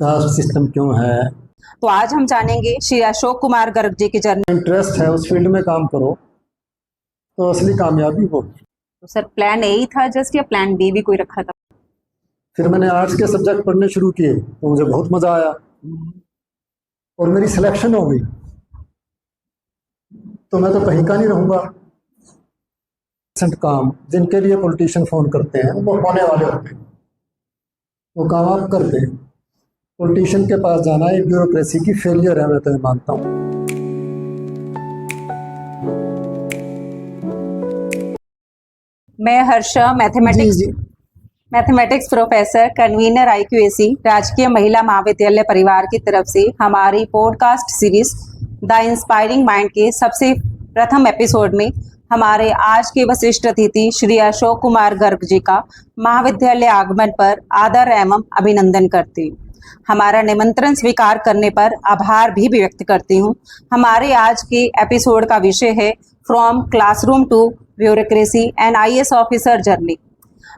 Caste system क्यों है। तो आज हम जानेंगे श्री अशोक कुमार गर्ग जी की जर्नी। इंटरेस्ट है उस फील्ड में काम करो तो असली कामयाबी हो। तो सर प्लान ए ही था जस्ट या प्लान बी भी कोई रखा था? फिर मैंने आर्ट्स के सब्जेक्ट पढ़ने शुरू किए तो मुझे बहुत मजा आया और मेरी सिलेक्शन हो गई तो मैं तो कहीं का नहीं रहूंगा। काम जिनके लिए पॉलिटिशियन फोन करते हैं वो होने वाले होते हैं, वो काम आप करते हैं। पॉलिटिशियन के पास जाना एक ब्यूरोक्रेसी की फेलियर है, मैं तो मानता हूँ। मैं Harsha mathematics professor convener IQAC राजकीय महिला महाविद्यालय परिवार की तरफ से हमारी podcast series the inspiring mind के सबसे प्रथम एपिसोड में हमारे आज के वशिष्ठ अतिथि श्री अशोक कुमार गर्ग जी का महाविद्यालय आगमन पर आदर एवं अभिनंदन करती हूँ। हमारा निमंत्रण स्वीकार करने पर आभार भी व्यक्त करती हूँ। हमारे आज के एपिसोड का विषय है from classroom to bureaucracy and IAS officer journey.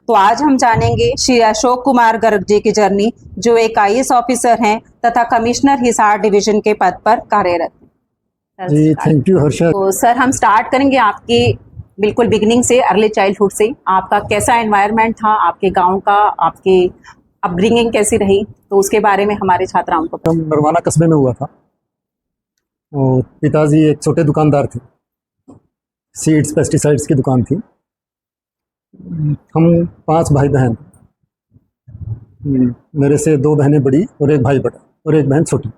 तो आज हम जानेंगे श्री अशोक कुमार गर्ग जी की जर्नी, जो एक IAS ऑफिसर हैं तथा कमिश्नर हिसार डिवीजन के पद पर कार्यरत हैं। जी थैंक यू हर्षा। तो सर हम स्टार्ट करेंगे आपकी बिल्कुल बिगिनिंग से, अर्ली चाइल्डहुड से। आपका कैसा एनवायरनमेंट था, आपके गांव का, आपकी अपब्रिंगिंग कैसी रही, तो उसके बारे में हमारे छात्राओं को। हम नरवाना कस्बे में हुआ था और पिताजी एक छोटे दुकानदार थे, सीड्स पेस्टिसाइड्स की दुकान थी। हम 5 भाई बहन, मेरे से 2 बहनें बड़ी और एक भाई बड़ा और एक बहन छोटी।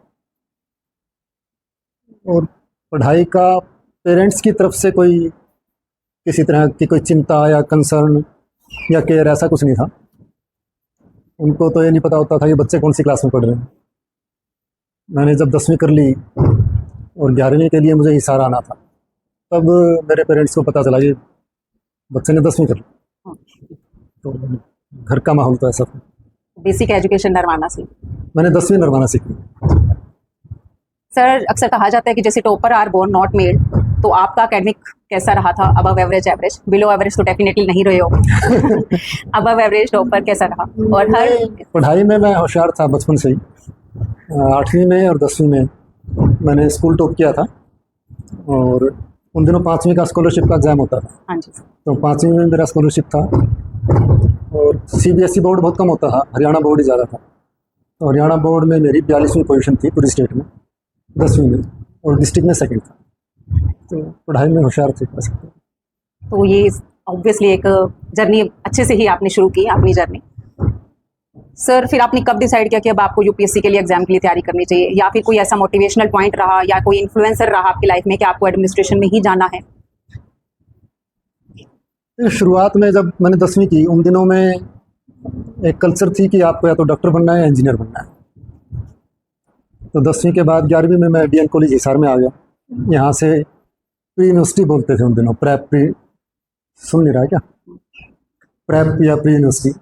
और पढ़ाई का पेरेंट्स की तरफ से कोई किसी तरह की कोई चिंता या कंसर्न या केयर ऐसा कुछ नहीं था। उनको तो ये नहीं पता होता था कि बच्चे कौन सी क्लास में पढ़ रहे हैं। मैंने जब 10वीं कर ली और 11वीं के लिए मुझे हिसार आना था, तब मेरे पेरेंट्स को पता चला कि बच्चे ने 10वीं कर ली। तो घर का माहौल तो ऐसा था। बेसिक एजुकेशन नरवाना से मैंने 10वीं नरवाना सीखी। सर अक्सर कहा जाता है कि जैसे topper are born not made, तो आपका एकेडमिक कैसा रहा था? Above average, average, below average तो डेफिनेटली नहीं रहे हो। अबव एवरेज, टॉपर कैसा रहा? और हर पढ़ाई में मैं होशियार था बचपन से ही। 8वीं में और 10वीं में मैंने स्कूल टॉप किया था और उन दिनों 5वीं का स्कॉलरशिप का एग्जाम होता था। हाँ जी। तो 5वीं में मेरा स्कॉलरशिप था और CBSE बोर्ड बहुत कम होता था, हरियाणा बोर्ड ही ज़्यादा था। तो हरियाणा बोर्ड में मेरी 42वीं पोजीशन थी पूरी स्टेट में 10वीं में, और डिस्ट्रिक्ट में सेकंड था। तो पढ़ाई में होशियार थे कह सकते। तो ये ऑब्वियसली एक जर्नी अच्छे से ही आपने शुरू की अपनी जर्नी। सर फिर आपने कब डिसाइड किया कि अब आपको UPSC के लिए एग्जाम के लिए तैयारी करनी चाहिए, या फिर कोई ऐसा मोटिवेशनल पॉइंट रहा या कोई इन्फ्लुएंसर रहा आपकी लाइफ में कि आपको एडमिनिस्ट्रेशन में ही जाना है? शुरुआत में जब मैंने 10वीं की, उन दिनों में एक कल्चर थी कि आपको या तो डॉक्टर बनना है या इंजीनियर बनना है। तो 10वीं के बाद 11वीं में मैं DN कॉलेज हिसार में आ गया। यहाँ से प्री यूनिवर्सिटी बोलते थे उन दिनों, प्रेप प्री, सुन नहीं रहा है क्या? प्रेप या प्री यूनिवर्सिटी।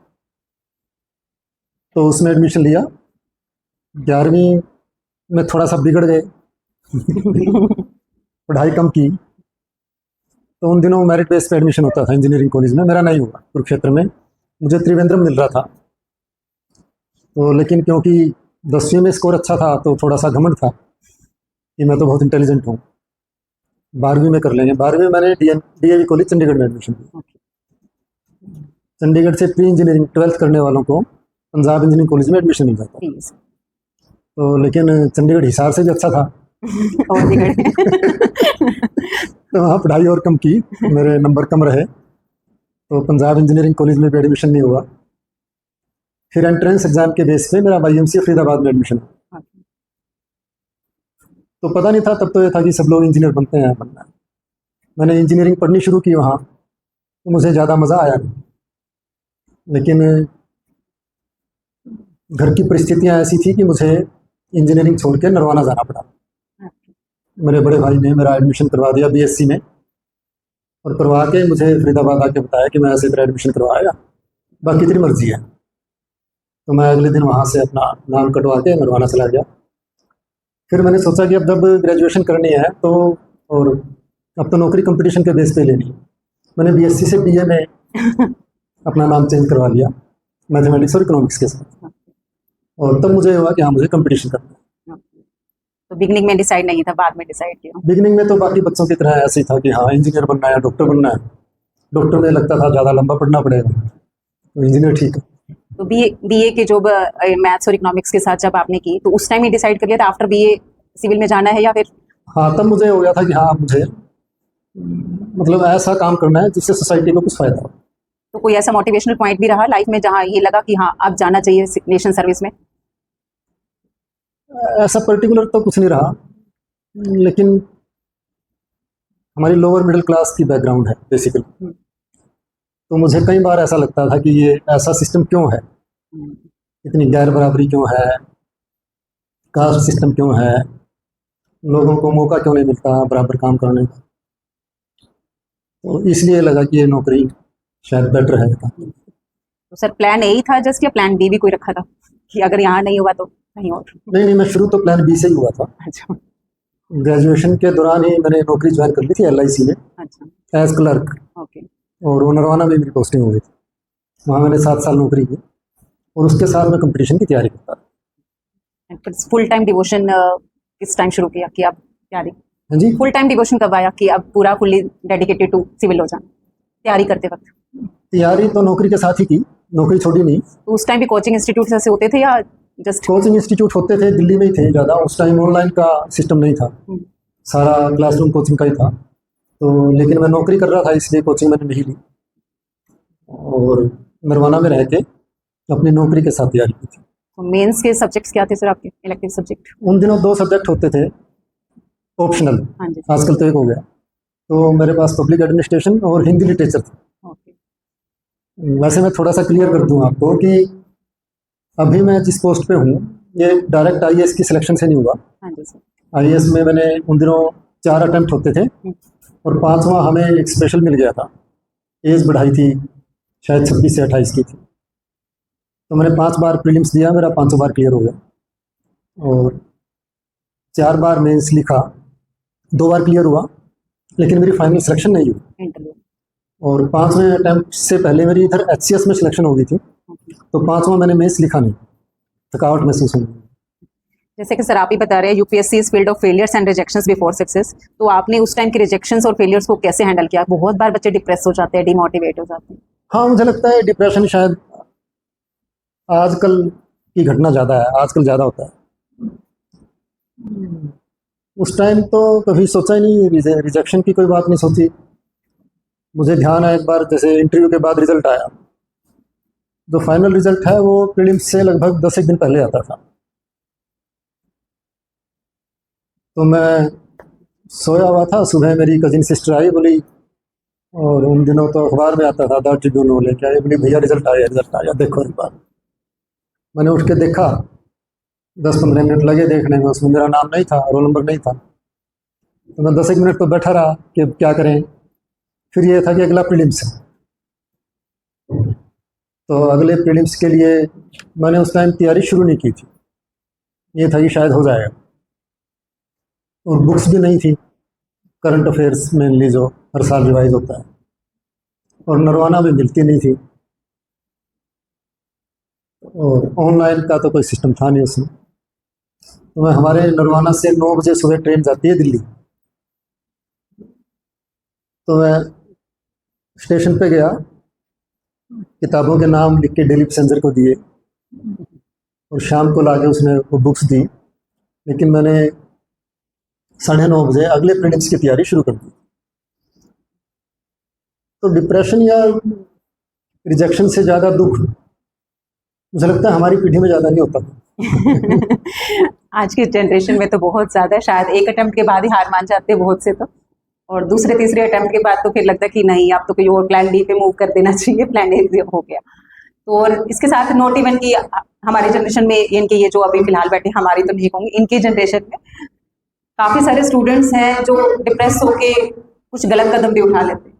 तो उसमें एडमिशन लिया। 11वीं में थोड़ा सा बिगड़ गए पढ़ाई कम की। तो उन दिनों मेरिट बेस पे एडमिशन होता था इंजीनियरिंग कॉलेज में। मेरा नहीं हुआ कुरुक्षेत्र में, मुझे त्रिवेंद्रम मिल रहा था। तो लेकिन क्योंकि 10वीं में स्कोर अच्छा था तो थोड़ा सा घमंड था कि मैं तो बहुत इंटेलिजेंट हूँ, 12वीं में कर लेंगे। 12वीं में मैंने DAV कॉलेज चंडीगढ़ में एडमिशन लिया। चंडीगढ़ से प्री इंजीनियरिंग 12th करने वालों को पंजाब इंजीनियरिंग कॉलेज में एडमिशन मिल जाता। तो लेकिन चंडीगढ़ हिसार से भी अच्छा था तो वहाँ पढ़ाई और कम की, मेरे नंबर कम रहे, तो पंजाब इंजीनियरिंग कॉलेज में भी एडमिशन नहीं हुआ। फिर एंट्रेंस एग्जाम के बेस पे मेरा YMCA फरीदाबाद में एडमिशन हुआ। तो पता नहीं था तब, तो ये था कि सब लोग इंजीनियर बनते हैं, बनना है। मैंने इंजीनियरिंग पढ़नी शुरू की वहाँ, तो मुझे ज़्यादा मज़ा आया नहीं। लेकिन घर की परिस्थितियाँ ऐसी थी कि मुझे इंजीनियरिंग छोड़ के नरवाना जाना पड़ा। मेरे बड़े भाई ने मेरा एडमिशन करवा दिया BSc में, और करवा के मुझे फरीदाबाद आके बताया कि मैं ऐसे तेरा एडमिशन करवाएगा, बाकी तेरी मर्जी है। तो मैं अगले दिन वहाँ से अपना नाम कटवा के नरवाना चला गया। फिर मैंने सोचा कि अब जब ग्रेजुएशन करनी है तो, और अब तो नौकरी कंपटीशन के बेस पे लेनी है, मैंने BSc से BA में अपना नाम चेंज करवा लिया मैथमेटिक्स और इकोनॉमिक्स के साथ। और तब मुझे हुआ कि हाँ मुझे कंपटीशन करना है। तो बिगनिंग में डिसाइड नहीं था, बाद में डिसाइड किया? बिगिनिंग में तो बाकी बच्चों की तरह ऐसे ही था कि हाँ इंजीनियर बनना है, डॉक्टर बनना है। डॉक्टर में लगता था ज़्यादा लंबा पढ़ना पड़ेगा, तो इंजीनियर ठीक है। तो बीए के जो मैथ्स और इकोनॉमिक्स के साथ जब आपने की, तो उस टाइम ही डिसाइड कर लिया था आफ्टर बीए सिविल में जाना है, या फिर? हाँ तब मुझे हो गया था कि हाँ मुझे मतलब ऐसा काम करना है जिससे सोसाइटी को कुछ फ़ायदा हो। तो कोई ऐसा मोटिवेशनल पॉइंट भी रहा लाइफ में जहाँ ये लगा कि हाँ अब जाना चाहिए नेशन सर्विस में? ऐसा पर्टिकुलर तो कुछ नहीं रहा, लेकिन हमारी लोअर मिडिल क्लास की बैकग्राउंड है बेसिकली, तो मुझे कई बार ऐसा लगता था कि ये ऐसा सिस्टम क्यों है, इतनी गैर बराबरी क्यों है, कास्ट सिस्टम क्यों है, लोगों को मौका क्यों नहीं मिलता बराबर काम करने का। तो इसलिए लगा कि ये नौकरी शायद बेटर है। तो सर प्लान ए ही था जस्ट, या प्लान बी भी कोई रखा था कि अगर यहाँ नहीं हुआ तो कहीं और? नहीं, मैं शुरू तो प्लान बी से ही हुआ था। अच्छा। ग्रेजुएशन के दौरान ही मैंने नौकरी ज्वाइन कर ली थी LIC में अच्छा। As clerk, okay. और वो नरवाना में मेरी पोस्टिंग हो गई थी। वहाँ मैंने 7 साल नौकरी की, और उसके साथ मैं कंपटीशन की तैयारी करता था। फिर फुल टाइम डिवोशन किस टाइम शुरू किया कि आप तैयारी? हाँ जी। फुल टाइम डिवोशन कब आया कि अब पूरा फुल्ली डेडिकेटेड टू सिविल हो जाना तैयारी करते वक्त? तैयारी तो नौकरी के साथ ही की, नौकरी छोड़ी नहीं। तो उस टाइम भी कोचिंग इंस्टीट्यूट ऐसे होते थे या जस्ट? कोचिंग इंस्टीट्यूट होते थे, दिल्ली में ही थे ज़्यादा। उस टाइम ऑनलाइन का सिस्टम नहीं था, सारा क्लासरूम कोचिंग का ही था। तो लेकिन मैं नौकरी कर रहा था इसलिए कोचिंग मैंने नहीं ली, और नरवाना में रह के अपनी नौकरी के साथ तैयारी की थी। तो मेंस के सब्जेक्ट्स क्या थे सर आपके, इलेक्टिव सब्जेक्ट? उन दिनों 2 सब्जेक्ट होते थे ऑप्शनल, हाँ जी। आजकल तो एक हो गया। तो मेरे पास पब्लिक एडमिनिस्ट्रेशन और हिंदी लिटरेचर था। ओके। वैसे मैं थोड़ा सा क्लियर कर दूं आपको कि अभी मैं जिस पोस्ट पे हूँ ये डायरेक्ट IAS की सिलेक्शन से नहीं हुआ। हाँ जी सर। IAS में मैंने उन दिनों 4 अटेम्प्ट होते थे, और 5वां हमें एक स्पेशल मिल गया था। एज बढ़ाई थी, शायद 26 से 28 की थी। तो मैंने 5 बार प्रीलिम्स दिया, मेरा 5 बार क्लियर हो गया, और 4 बार मेंस लिखा, 2 बार क्लियर हुआ, लेकिन मेरी फाइनल सिलेक्शन नहीं हुई। इंटरव्यू। और 5वें अटैम्प्ट से पहले मेरी इधर HCS में सिलेक्शन हो गई थी, तो 5वां मैंने मेंस लिखा नहीं, थकावट महसूस हुई। जैसे कि सर आप ही बता रहे हैं UPSC is field of failures and rejections before success, तो आपने उस टाइम के रिजेक्शंस और फेलियर्स को कैसे हैंडल किया? बहुत बार बच्चे डिप्रेस हो जाते हैं, डिमोटिवेट हो जाते हैं। हाँ मुझे लगता है डिप्रेशन शायद आजकल की घटना ज़्यादा है, आजकल ज़्यादा होता है। उस टाइम तो कभी सोचा ही नहीं, रिजेक्शन की कोई बात नहीं सोची। मुझे ध्यान है एक बार जैसे इंटरव्यू के बाद रिजल्ट आया, जो फाइनल रिजल्ट है वो प्रीलिम्स से लगभग 10 एक दिन पहले आता था। तो मैं सोया हुआ था, सुबह मेरी कजिन सिस्टर आई, बोली, और उन दिनों तो अखबार में आता था, द ट्रिब्यून वो लेके आई, बोली भैया रिजल्ट आया देखो एक बार। मैंने उठ के देखा, 10-15 मिनट लगे देखने में, उसमें मेरा नाम नहीं था, रोल नंबर नहीं था। तो मैं 10 एक मिनट तो बैठा रहा कि अब क्या करें। फिर ये था कि अगला प्रीलिम्स है, तो अगले प्रीलिम्स के लिए मैंने उस टाइम तैयारी शुरू नहीं की थी, ये था कि शायद हो जाएगा। और बुक्स भी नहीं थी, करंट अफेयर्स मेनली जो हर साल रिवाइज होता है, और नरवाना भी मिलती नहीं थी, और ऑनलाइन का तो कोई सिस्टम था नहीं उसमें। तो मैं हमारे नरवाना से 9 बजे सुबह ट्रेन जाती है दिल्ली, तो मैं स्टेशन पे गया, किताबों के नाम लिख के डेली पैसेंजर को दिए, और शाम को लाके उसने वो बुक्स दी। लेकिन मैंने 9:30 बजे अगले प्रीलिम्स की तैयारी शुरू कर दी। तो डिप्रेशन या रिजेक्शन से ज़्यादा दुख मुझे लगता है हमारी पीढ़ी में ज़्यादा नहीं होता। आज की जनरेशन में तो बहुत ज़्यादा है, शायद एक अटेम्प्ट के बाद ही हार मान जाते हैं बहुत से, तो और दूसरे तीसरे अटेम्प्ट के बाद तो फिर लगता है कि नहीं आप तो कोई और प्लान डी पे मूव कर देना चाहिए, प्लान ए हो गया। तो और इसके साथ नोट इवन की हमारी जनरेशन में, इनके ये जो अभी फिलहाल बैठे, हमारी तो नहीं कहूँगी, इनकी जनरेशन में काफ़ी सारे स्टूडेंट्स हैं जो डिप्रेस होके कुछ गलत कदम भी उठा लेते हैं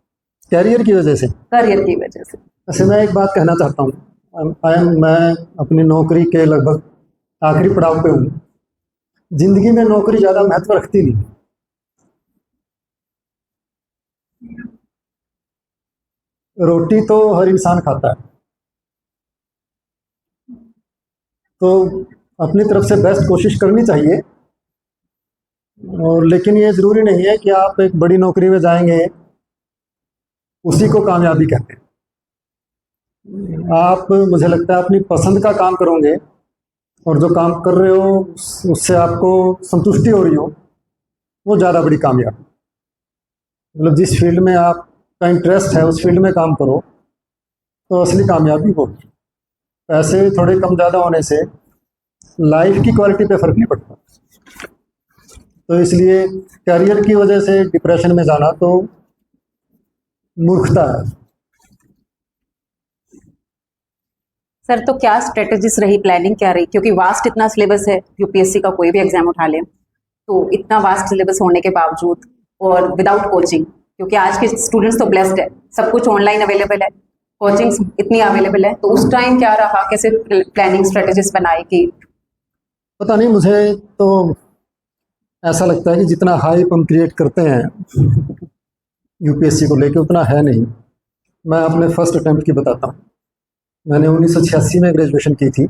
कैरियर की वजह से। करियर की वजह से। वैसे मैं एक बात कहना चाहता हूँ, मैं अपनी नौकरी के लगभग आखिरी पड़ाव पे हूँ। जिंदगी में नौकरी ज़्यादा महत्व रखती नहीं। रोटी तो हर इंसान खाता है, तो अपनी तरफ से बेस्ट कोशिश करनी चाहिए। और लेकिन ये ज़रूरी नहीं है कि आप एक बड़ी नौकरी में जाएंगे उसी को कामयाबी कहते हैं। आप, मुझे लगता है, अपनी पसंद का काम करोगे और जो काम कर रहे हो उससे आपको संतुष्टि हो रही हो, वो ज़्यादा बड़ी कामयाबी। मतलब जिस फील्ड में आपका इंटरेस्ट है उस फील्ड में काम करो तो असली कामयाबी होगी। पैसे थोड़े कम ज़्यादा होने से लाइफ की क्वालिटी पे फर्क नहीं पड़ता। तो इसलिए करियर की वजह से डिप्रेशन में जाना तो मूर्खता है। सर, तो क्या स्ट्रेटेजीज रही, प्लानिंग क्या रही? क्योंकि वास्ट इतना सिलेबस है, यूपीएससी का कोई भी एग्जाम उठा लें तो इतना वास्ट सिलेबस होने के बावजूद और विदाउट कोचिंग, क्योंकि आज के स्टूडेंट्स तो ब्लेस्ड है, सब कुछ ऑनलाइन अवेलेबल है, कोचिंग्स इतनी अवेलेबल है, तो उस टाइम क्या रहा, कैसे प्लानिंग स्ट्रेटेजीज बनाई कि? पता नहीं, मुझे तो ऐसा लगता है कि जितना हाइप हम क्रिएट करते हैं यूपीएससी को लेके उतना है नहीं। मैं अपने फर्स्ट अटेम्प्ट की बताता हूँ। मैंने 1986 में ग्रेजुएशन की थी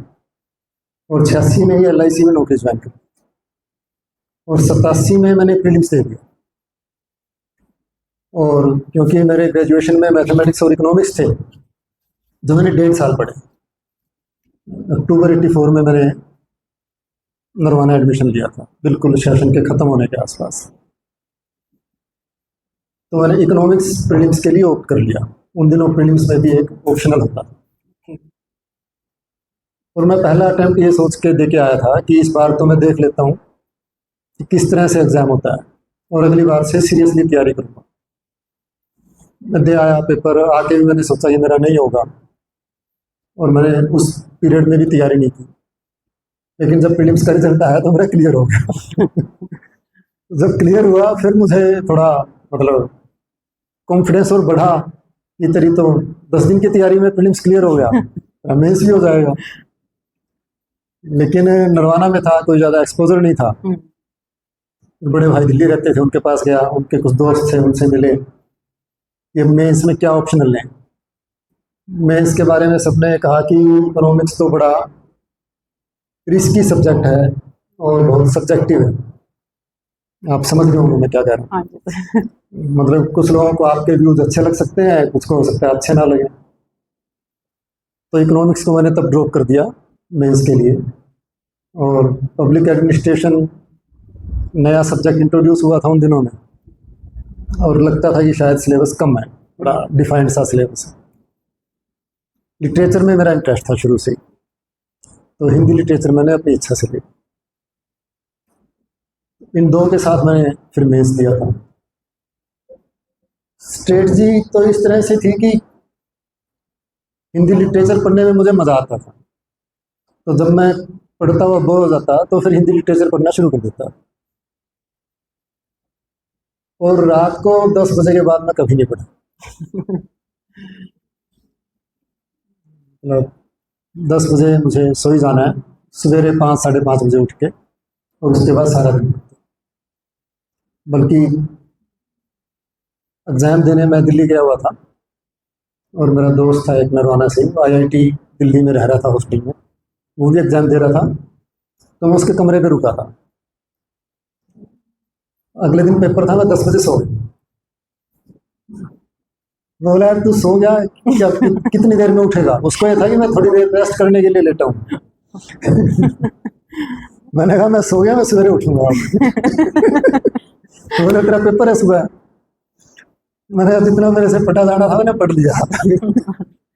और 86 में ही एलआईसी में नौकरी ज्वाइन की और 87 में मैंने प्रीलिम्स दे दिया। और क्योंकि मेरे ग्रेजुएशन में मैथमेटिक्स और इकोनॉमिक्स थे जो मैंने 1.5 साल पढ़े, अक्टूबर 84 में मैंने नरवाना एडमिशन लिया था, बिल्कुल सेशन के ख़त्म होने के आसपास। तो मैंने इकोनॉमिक्स प्रीलिम्स के लिए ऑप्ट कर लिया। उन दिनों प्रीलिम्स में भी एक ऑप्शनल होता था और मैं पहला अटेम्प्ट ये सोच के दे के आया था कि इस बार तो मैं देख लेता हूँ कि किस तरह से एग्ज़ाम होता है और अगली बार से सीरियसली तैयारी करूँगा। मैं दे आया पेपर, आके भी मैंने सोचा ये मेरा नहीं होगा और मैंने उस पीरियड में भी तैयारी नहीं की। लेकिन जब प्रीलिम्स का रिजल्ट आया तो मेरा क्लियर हो गया। जब क्लियर हुआ फिर मुझे थोड़ा मतलब कॉन्फिडेंस और बढ़ा कि तेरी तो 10 दिन की तैयारी में प्रीलिम्स क्लियर हो गया, मेंस भी हो जाएगा। लेकिन नरवाना में था, कोई ज़्यादा एक्सपोजर नहीं था। बड़े भाई दिल्ली रहते थे, उनके पास गया, उनके कुछ दोस्त थे, उनसे मिले कि मेंस में क्या ऑप्शनल लें। मेंस के बारे में सबने कहा कि इकोनॉमिक्स तो बड़ा रिस्की सब्जेक्ट है और बहुत सब्जेक्टिव है। आप समझ रहे होंगे मैं क्या कह रहा हूँ। मतलब कुछ लोगों को आपके व्यूज अच्छे लग सकते हैं, कुछ को हो सकता है अच्छे ना लगे। तो इकोनॉमिक्स को मैंने तब ड्रॉप कर दिया मेंस के लिए। और पब्लिक एडमिनिस्ट्रेशन नया सब्जेक्ट इंट्रोड्यूस हुआ था उन दिनों में और लगता था कि शायद सिलेबस कम है, बड़ा डिफाइंड सा सिलेबस है। लिटरेचर में मेरा इंटरेस्ट था शुरू से ही, तो हिंदी लिटरेचर मैंने अपनी इच्छा से ली। इन दो के साथ मैंने फिर मेंस दिया था। स्ट्रेटजी तो इस तरह से थी कि हिंदी लिटरेचर पढ़ने में मुझे मज़ा आता था, तो जब मैं पढ़ता हुआ बोर हो जाता तो फिर हिंदी लिटरेचर पढ़ना शुरू कर देता। और रात को 10 बजे के बाद मैं कभी नहीं पढ़ा। मतलब 10 बजे मुझे सो ही जाना है, सवेरे 5 साढ़े 5 बजे उठ के, और उसके बाद सारा दिन पढ़ता। बल्कि एग्ज़ाम देने मैं दिल्ली गया हुआ था और मेरा दोस्त था एक नरवाना से, आईआईटी दिल्ली में रह रहा था हॉस्टल में, वो भी एग्ज़ाम दे रहा था, तो मैं उसके कमरे पे रुका था। अगले दिन पेपर था, मैं 10 बजे सो गया। बोला यार तू सो गया क्या, कितनी देर में उठेगा? उसको ये था कि मैं थोड़ी देर रेस्ट करने के लिए लेटा हूँ। मैंने कहा मैं सो गया, मैं सवेरे उठूंगा। तो बोले तेरा पेपर है सुबह। मैंने जितना मेरे से पटा जाना था मैंने पढ़ लिया।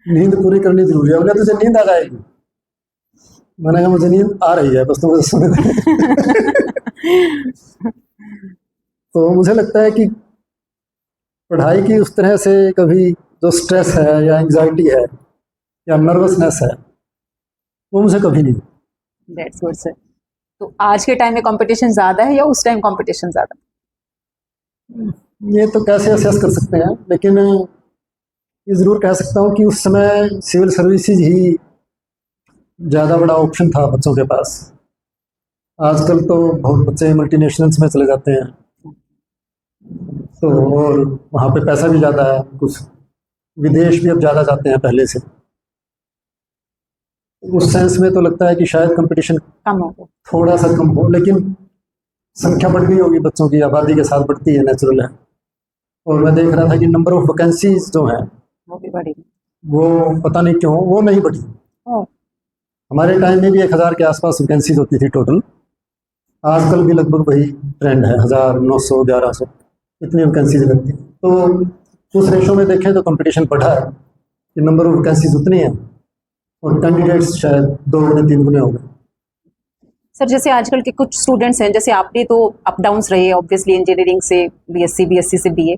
नींद पूरी करनी जरूरी है। बोले तुझे नींद आ जाएगी? मैंने कहा मुझे नींद आ रही है, बस तो मुझे सोने दे। तो मुझे लगता है कि पढ़ाई की उस तरह से कभी जो स्ट्रेस है या एंजाइटी है या नर्वसनेस है वो मुझे कभी नहीं। That's good sir. तो आज के टाइम में कंपटीशन ज्यादा है या उस टाइम कंपटीशन ज्यादा? ये तो कैसे असेस कर सकते हैं, लेकिन ये ज़रूर कह सकता हूँ कि उस समय सिविल सर्विसेज ही ज़्यादा बड़ा ऑप्शन था बच्चों के पास। आजकल तो बहुत बच्चे मल्टीनेशनल्स में चले जाते हैं, तो और वहाँ पे पैसा भी ज़्यादा है, कुछ विदेश भी अब ज़्यादा जाते हैं पहले से। उस सेंस में तो लगता है कि शायद कंपटीशन कम हो गया। थोड़ा सा कम हो, लेकिन संख्या बढ़ गई होगी, बच्चों की आबादी के साथ बढ़ती है, नेचुरल है। और मैं देख रहा था कि नंबर ऑफ वैकेंसीज जो है वो भी बढ़ी। वो पता नहीं क्यों वो नहीं बढ़ी। ओ, हमारे टाइम में भी 1000 के आसपास वैकेंसीज होती थी टोटल। आजकल भी लगभग वही ट्रेंड है, 1000, 900, 1100 इतनी वैकेंसीज रहती है। तो उस रेशो में देखें तो कंपटीशन बढ़ा है कि नंबर ऑफ वैकेंसीज उतनी है और कैंडिडेट्स शायद 2 गुने 3 गुने हो गए। सर जैसे आजकल के कुछ स्टूडेंट्स हैं, जैसे आपने तो अप डाउन्स रहे ऑब्वियसली इंजीनियरिंग से बीएससी से बीए,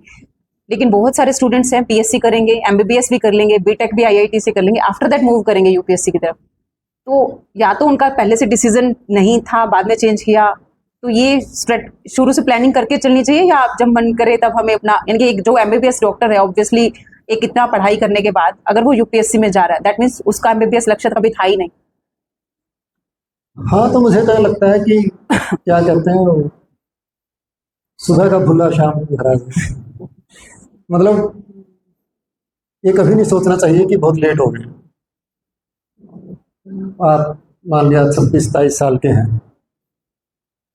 लेकिन बहुत सारे स्टूडेंट्स हैं बीएससी करेंगे, एमबीबीएस भी कर लेंगे, बीटेक भी आईआईटी से कर लेंगे, आफ्टर दैट मूव करेंगे यूपीएससी की तरफ। तो या तो उनका पहले से डिसीजन नहीं था, बाद में चेंज किया, तो ये शुरू से प्लानिंग करके चलनी चाहिए, या आप जब मन करे तब हमें अपना, यानी कि एक जो एमबीबीएस डॉक्टर है ऑब्वियसली एक इतना पढ़ाई करने के बाद अगर वो यूपीएससी में जा रहा है, दैट मीन्स उसका एमबीबीएस लक्ष्य कभी था ही नहीं। हाँ, तो मुझे तो लगता है कि क्या कहते हैं वो, सुबह का भूला शाम को घर आ जाए। मतलब ये कभी नहीं सोचना चाहिए कि बहुत लेट हो गए। आप मान लिया 26-27 साल के हैं,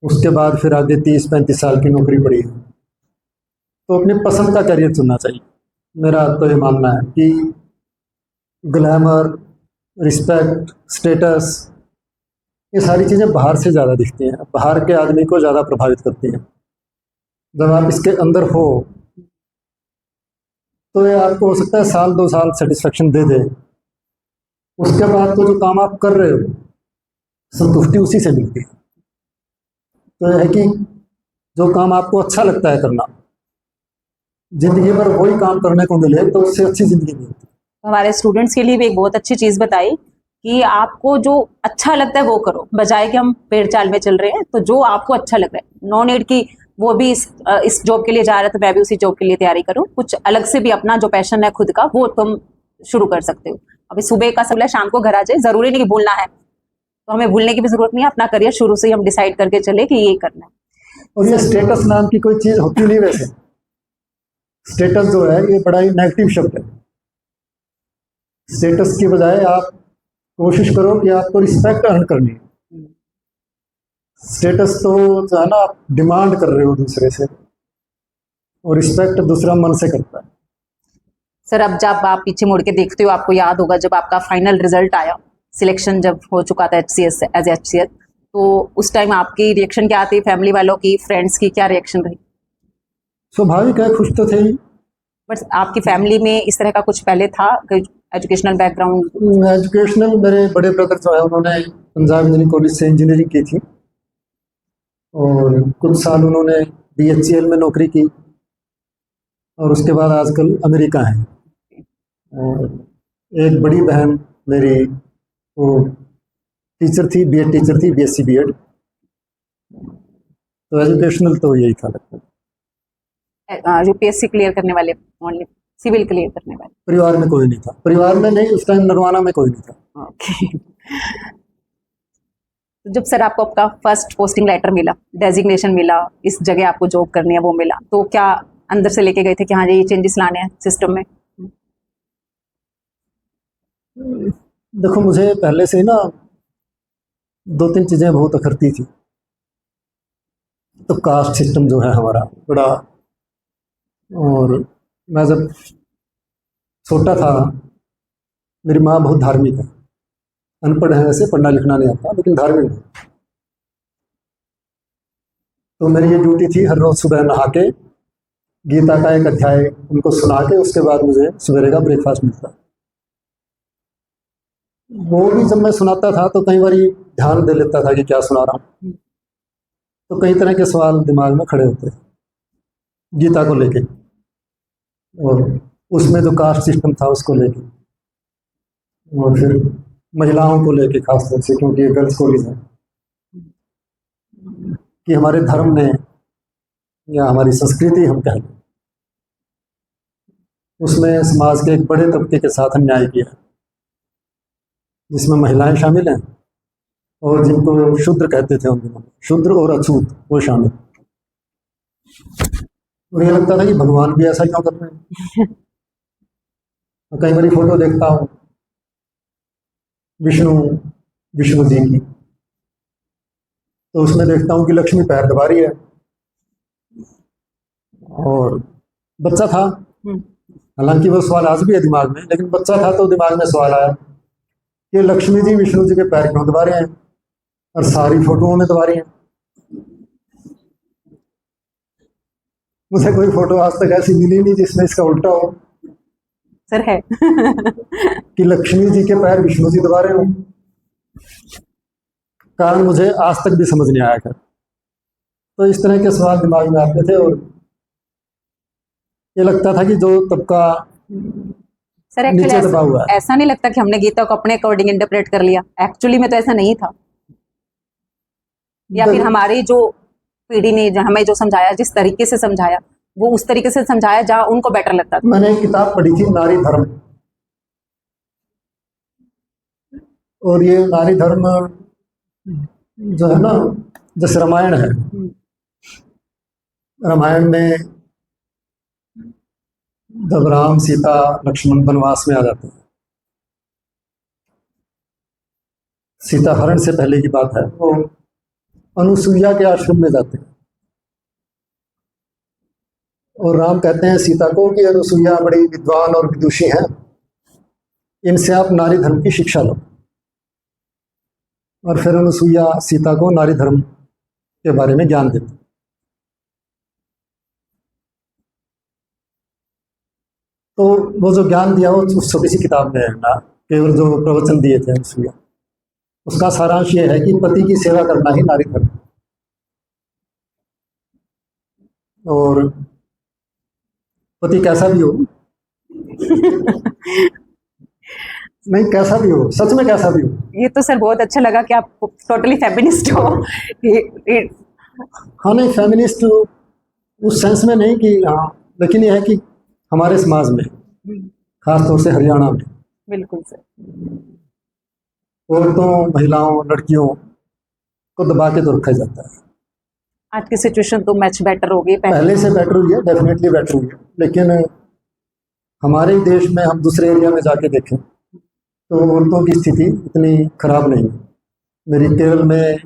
उसके बाद फिर आगे 30-35 साल की नौकरी पड़ी है, तो अपनी पसंद का करियर चुनना चाहिए। मेरा तो ये मानना है कि ग्लैमर, रिस्पेक्ट, स्टेटस, ये सारी चीज़ें बाहर से ज़्यादा दिखती हैं, बाहर के आदमी को ज़्यादा प्रभावित करती हैं। जब आप इसके अंदर हो तो ये आपको हो सकता है 1-2 साल सेटिस्फेक्शन दे दे, उसके बाद तो जो काम आप कर रहे हो संतुष्टि उसी से मिलती है। तो यह है कि जो काम आपको अच्छा लगता है करना, जिंदगी भर वही काम करने को मिले तो उससे अच्छी जिंदगी नहीं होती। हमारे स्टूडेंट्स के लिए भी एक बहुत अच्छी चीज बताई कि आपको जो अच्छा लगता है वो करो, बजाय कि हम पेड़ चाल में चल रहे हैं। तो जो आपको अच्छा लग रहा है, नो नीड कि वो भी इस जॉब के लिए जा रहा है तो मैं भी उसी जॉब के लिए तैयारी करूं। कुछ अलग से भी अपना जो पैशन है खुद का वो तुम शुरू कर सकते हो। अभी सुबह का समय शाम को घर आ जाए, जरूरी नहीं कि भूलना है, तो हमें भूलने की भी जरूरत नहीं है। अपना करियर शुरू से ही हम डिसाइड करके चले कि ये करना है। और ये स्टेटस नाम की कोई चीज होती नहीं वैसे। स्टेटस जो है ये बड़ा ही नेगेटिव शब्द है। स्टेटस की बजाय आप कोशिश करो कि आपको रिस्पेक्ट अर्न करनी है। स्टेटस तो जो है ना, आप डिमांड कर रहे हो दूसरे से, और रिस्पेक्ट दूसरा मन से करता है। सर अब जब आप पीछे मुड़ के देखते हो, आपको याद होगा जब आपका फाइनल रिजल्ट आया, सिलेक्शन जब हो चुका था एचसीएस एज एचसीएस, तो उस टाइम आपकी रिएक्शन क्या थी, फैमिली वालों की, फ्रेंड्स की क्या रिएक्शन रही? स्वाभाविक है, खुश तो थे ही। बट आपकी फैमिली में इस तरह का कुछ पहले था, एजुकेशनल बैकग्राउंड? एजुकेशनल, मेरे बड़े ब्रदर जो है उन्होंने पंजाब इंजीनियरिंग कॉलेज से इंजीनियरिंग की थी, और कुछ साल उन्होंने बीएचईएल में नौकरी की, और उसके बाद आजकल अमेरिका है। और एक बड़ी बहन मेरी वो टीचर थी, बीएड टीचर थी, बीएससी बीएड। तो एजुकेशनल तो यही था लगता है। यूपीएससी क्लियर करने वाले, ओनली सिविल क्लियर करने वाले? परिवार में कोई नहीं था, परिवार में नहीं, उस टाइम नरवाना में कोई नहीं था। ओके। तो जब सर आपको आपका फर्स्ट पोस्टिंग लेटर मिला, डेजिग्नेशन मिला, इस जगह आपको जॉब करनी है वो मिला, तो क्या अंदर से लेके गए थे कि हाँ ये चेंजेस लाने हैं सिस्टम में? देखो, मुझे पहले से ही ना 2-3 चीज़ें बहुत अखरती थी। तो कास्ट सिस्टम जो है हमारा बड़ा, और मैं जब छोटा था, मेरी माँ बहुत धार्मिक है, अनपढ़ है, ऐसे पढ़ना लिखना नहीं आता लेकिन धार्मिक है। तो मेरी ये ड्यूटी थी हर रोज़ सुबह नहा के गीता का एक अध्याय उनको सुना के उसके बाद मुझे सवेरे का ब्रेकफास्ट मिलता। वो भी जब मैं सुनाता था तो कई बार ध्यान दे लेता था कि क्या सुना रहा हूँ, तो कई तरह के सवाल दिमाग में खड़े होते गीता को लेके, और उसमें जो कास्ट सिस्टम था उसको लेके, और फिर महिलाओं को लेके खास तौर से, क्योंकि ये गर्ल्स कॉलेज है, कि हमारे धर्म ने या हमारी संस्कृति हम कह लें, उसमें समाज के एक बड़े तबके के साथ अन्याय किया, जिसमें महिलाएं शामिल हैं, और जिनको शूद्र कहते थे उन दिनों में, शूद्र और अछूत वो शामिल। मुझे लगता था कि भगवान भी ऐसा क्यों कर रहे हैं। कई बार फोटो देखता हूँ विष्णु विष्णु जी की, तो उसमें देखता हूँ कि लक्ष्मी पैर दबा रही है और बच्चा था, हालांकि वो सवाल आज भी है दिमाग में, लेकिन बच्चा था तो दिमाग में सवाल आया कि लक्ष्मी जी विष्णु जी के पैर क्यों दबा रहे हैं और सारी फोटोओं में दबा रही हैं। मुझे कोई फोटो आज तक ऐसी मिली नहीं जिसमें इसका उल्टा हो सर है। कि लक्ष्मी जी के पैर विष्णु जी दबा रहे हो। कारण मुझे आज तक भी समझ नहीं आया कर। तो इस तरह के सवाल दिमाग में आते थे और ये लगता था कि जो तबका सर नीचे दबा हुआ एक्चुअली है। ऐसा नहीं लगता कि हमने गीता को अपने अकॉर्डिंग इंटरप्रेट कर लिया? एक्चुअली में तो ऐसा नहीं था, या फिर हमारी जो पीढ़ी ने हमें जो समझाया, जिस तरीके से समझाया, वो उस तरीके से समझाया जहाँ उनको बेटर लगता था। मैंने एक किताब पढ़ी थी नारी धर्म, और ये नारी धर्म जो है ना, जैसे रामायण है, रामायण में जब राम सीता लक्ष्मण वनवास में आ जाते हैं, सीता हरण से पहले की बात है, वो अनुसुईया के आश्रम में जाते हैं और राम कहते हैं सीता को कि अनुसुईया बड़ी विद्वान और विदुषी हैं, इनसे आप नारी धर्म की शिक्षा लो। और फिर अनुसुईया सीता को नारी धर्म के बारे में ज्ञान देती। तो वो जो ज्ञान दिया वो उस छोटी सी किताब में है ना, केवल जो प्रवचन दिए थे अनुसुईया, उसका सारांश ये है कि पति की सेवा करना ही नारी धर्म। और पति कैसा भी हो, नहीं कैसा भी हो, सच में कैसा भी हो। ये तो सर बहुत अच्छा लगा कि आप टोटली फेमिनिस्ट हो। हाँ नहीं, फेमिनिस्ट उस सेंस में नहीं कि हाँ, लेकिन यह है कि हमारे समाज में, खासतौर से हरियाणा में, बिल्कुल सर, औरतों, महिलाओं, लड़कियों को दबा के तो रखा जाता है। आज की सिचुएशन तो मच बेटर हो गई पहले से बेटर हुई है, डेफिनेटली बेटर हुई है, लेकिन हमारे देश में हम दूसरे एरिया में जाके देखें तो औरतों की स्थिति इतनी खराब नहीं है। मेरी केरल में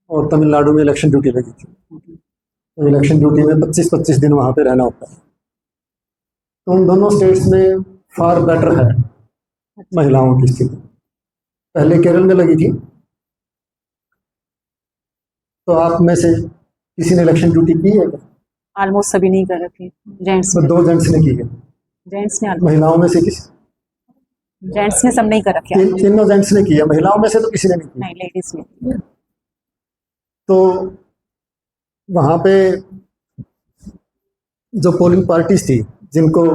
और तमिलनाडु में इलेक्शन ड्यूटी लगी थी, तो इलेक्शन ड्यूटी में 25-25 दिन वहाँ पे रहना होता है। तो उन दोनों स्टेट्स में फार बेटर है महिलाओं की स्थिति। पहले केरल में लगी थी, तो आप में से किसी ने इलेक्शन ड्यूटी की है क्या? ऑलमोस्ट सभी नहीं कर रखे, जेंट्स तो 2 जेंट्स ने की है, जेंट्स ने महिलाओं में से किसी, जेंट्स ने सब नहीं कर रखे, तीनों जेंट्स ने की है, महिलाओं में से तो किसी ने नहीं की। नहीं लेडीज ने। तो वहाँ पे जो पोलिंग पार्टीज थी जिनको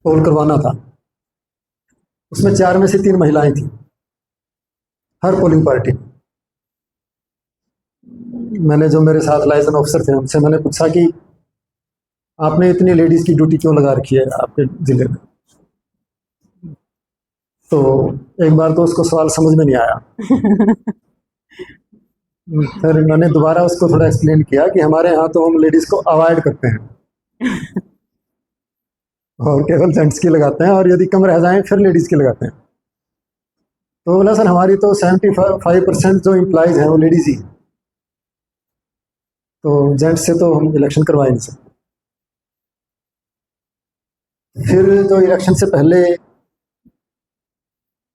पोल करवाना था, उसमें 4 में से 3 महिलाएं थी हर पोलिंग पार्टी। मैंने जो मेरे साथ लाइजन ऑफिसर थे उनसे मैंने पूछा कि आपने इतनी लेडीज की ड्यूटी क्यों लगा रखी है आपके जिले में? तो एक बार तो उसको सवाल समझ में नहीं आया। फिर इन्होंने दोबारा उसको थोड़ा एक्सप्लेन किया कि हमारे यहाँ तो हम लेडीज को अवॉइड करते हैं और केवल जेंट्स की लगाते हैं, और यदि कम रह जाएं फिर लेडीज की लगाते हैं। तो बोला सर हमारी तो 75% जो एम्प्लॉइज हैं वो लेडीज ही, तो जेंट्स से तो हम इलेक्शन करवा ही नहीं सकते। फिर जो इलेक्शन से पहले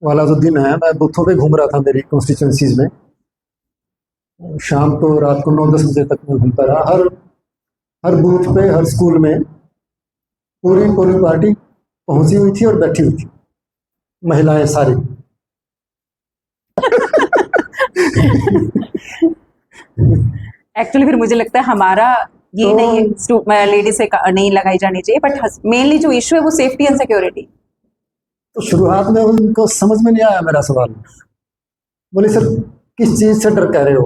वाला जो दिन है, मैं बूथों पे घूम रहा था मेरी कॉन्स्टिट्यूंसीज में, शाम को रात को 9-10 बजे तक मैं घूमता रहा। हर बूथ पे, हर स्कूल में पूरी पोलिंग पार्टी पहुंची हुई थी और बैठी हुई थी, महिलाएं सारी। एक्चुअली फिर मुझे लगता है हमारा ये तो- नहीं है लेडीज से नहीं लगाई जानी चाहिए, बट मेनली जो इशू है वो सेफ्टी एंड सिक्योरिटी। तो शुरुआत में उनको समझ में नहीं आया मेरा सवाल। बोले सर किस चीज से डर कह रहे हो?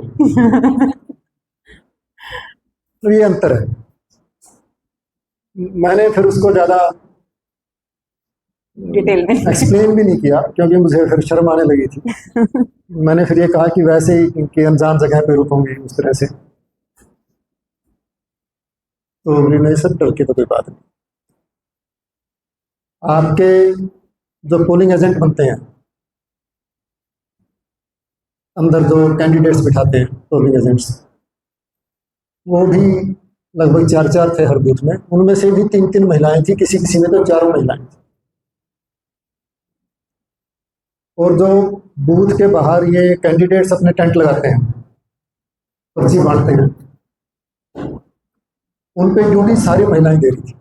तो ये अंतर है। मैंने फिर उसको ज्यादा डिटेल में एक्सप्लेन भी नहीं किया क्योंकि मुझे फिर शर्म आने लगी थी। मैंने फिर ये कहा कि वैसे ही इनकी अनजान जगह पे रुकूंगी उस तरह से। तो नहीं सर डर की तो कोई बात नहीं। आपके जो पोलिंग एजेंट बनते हैं अंदर जो कैंडिडेट्स बिठाते हैं पोलिंग एजेंट्स, वो भी लगभग 4-4 थे हर बूथ में। उनमें से भी 3-3 महिलाएं थी, किसी किसी में तो 4 महिलाएं थी। और जो बूथ के बाहर ये कैंडिडेट्स अपने टेंट लगाते हैं, पर्ची बांटते हैं, उन पे ड्यूटी सारी महिलाएं दे रही थी।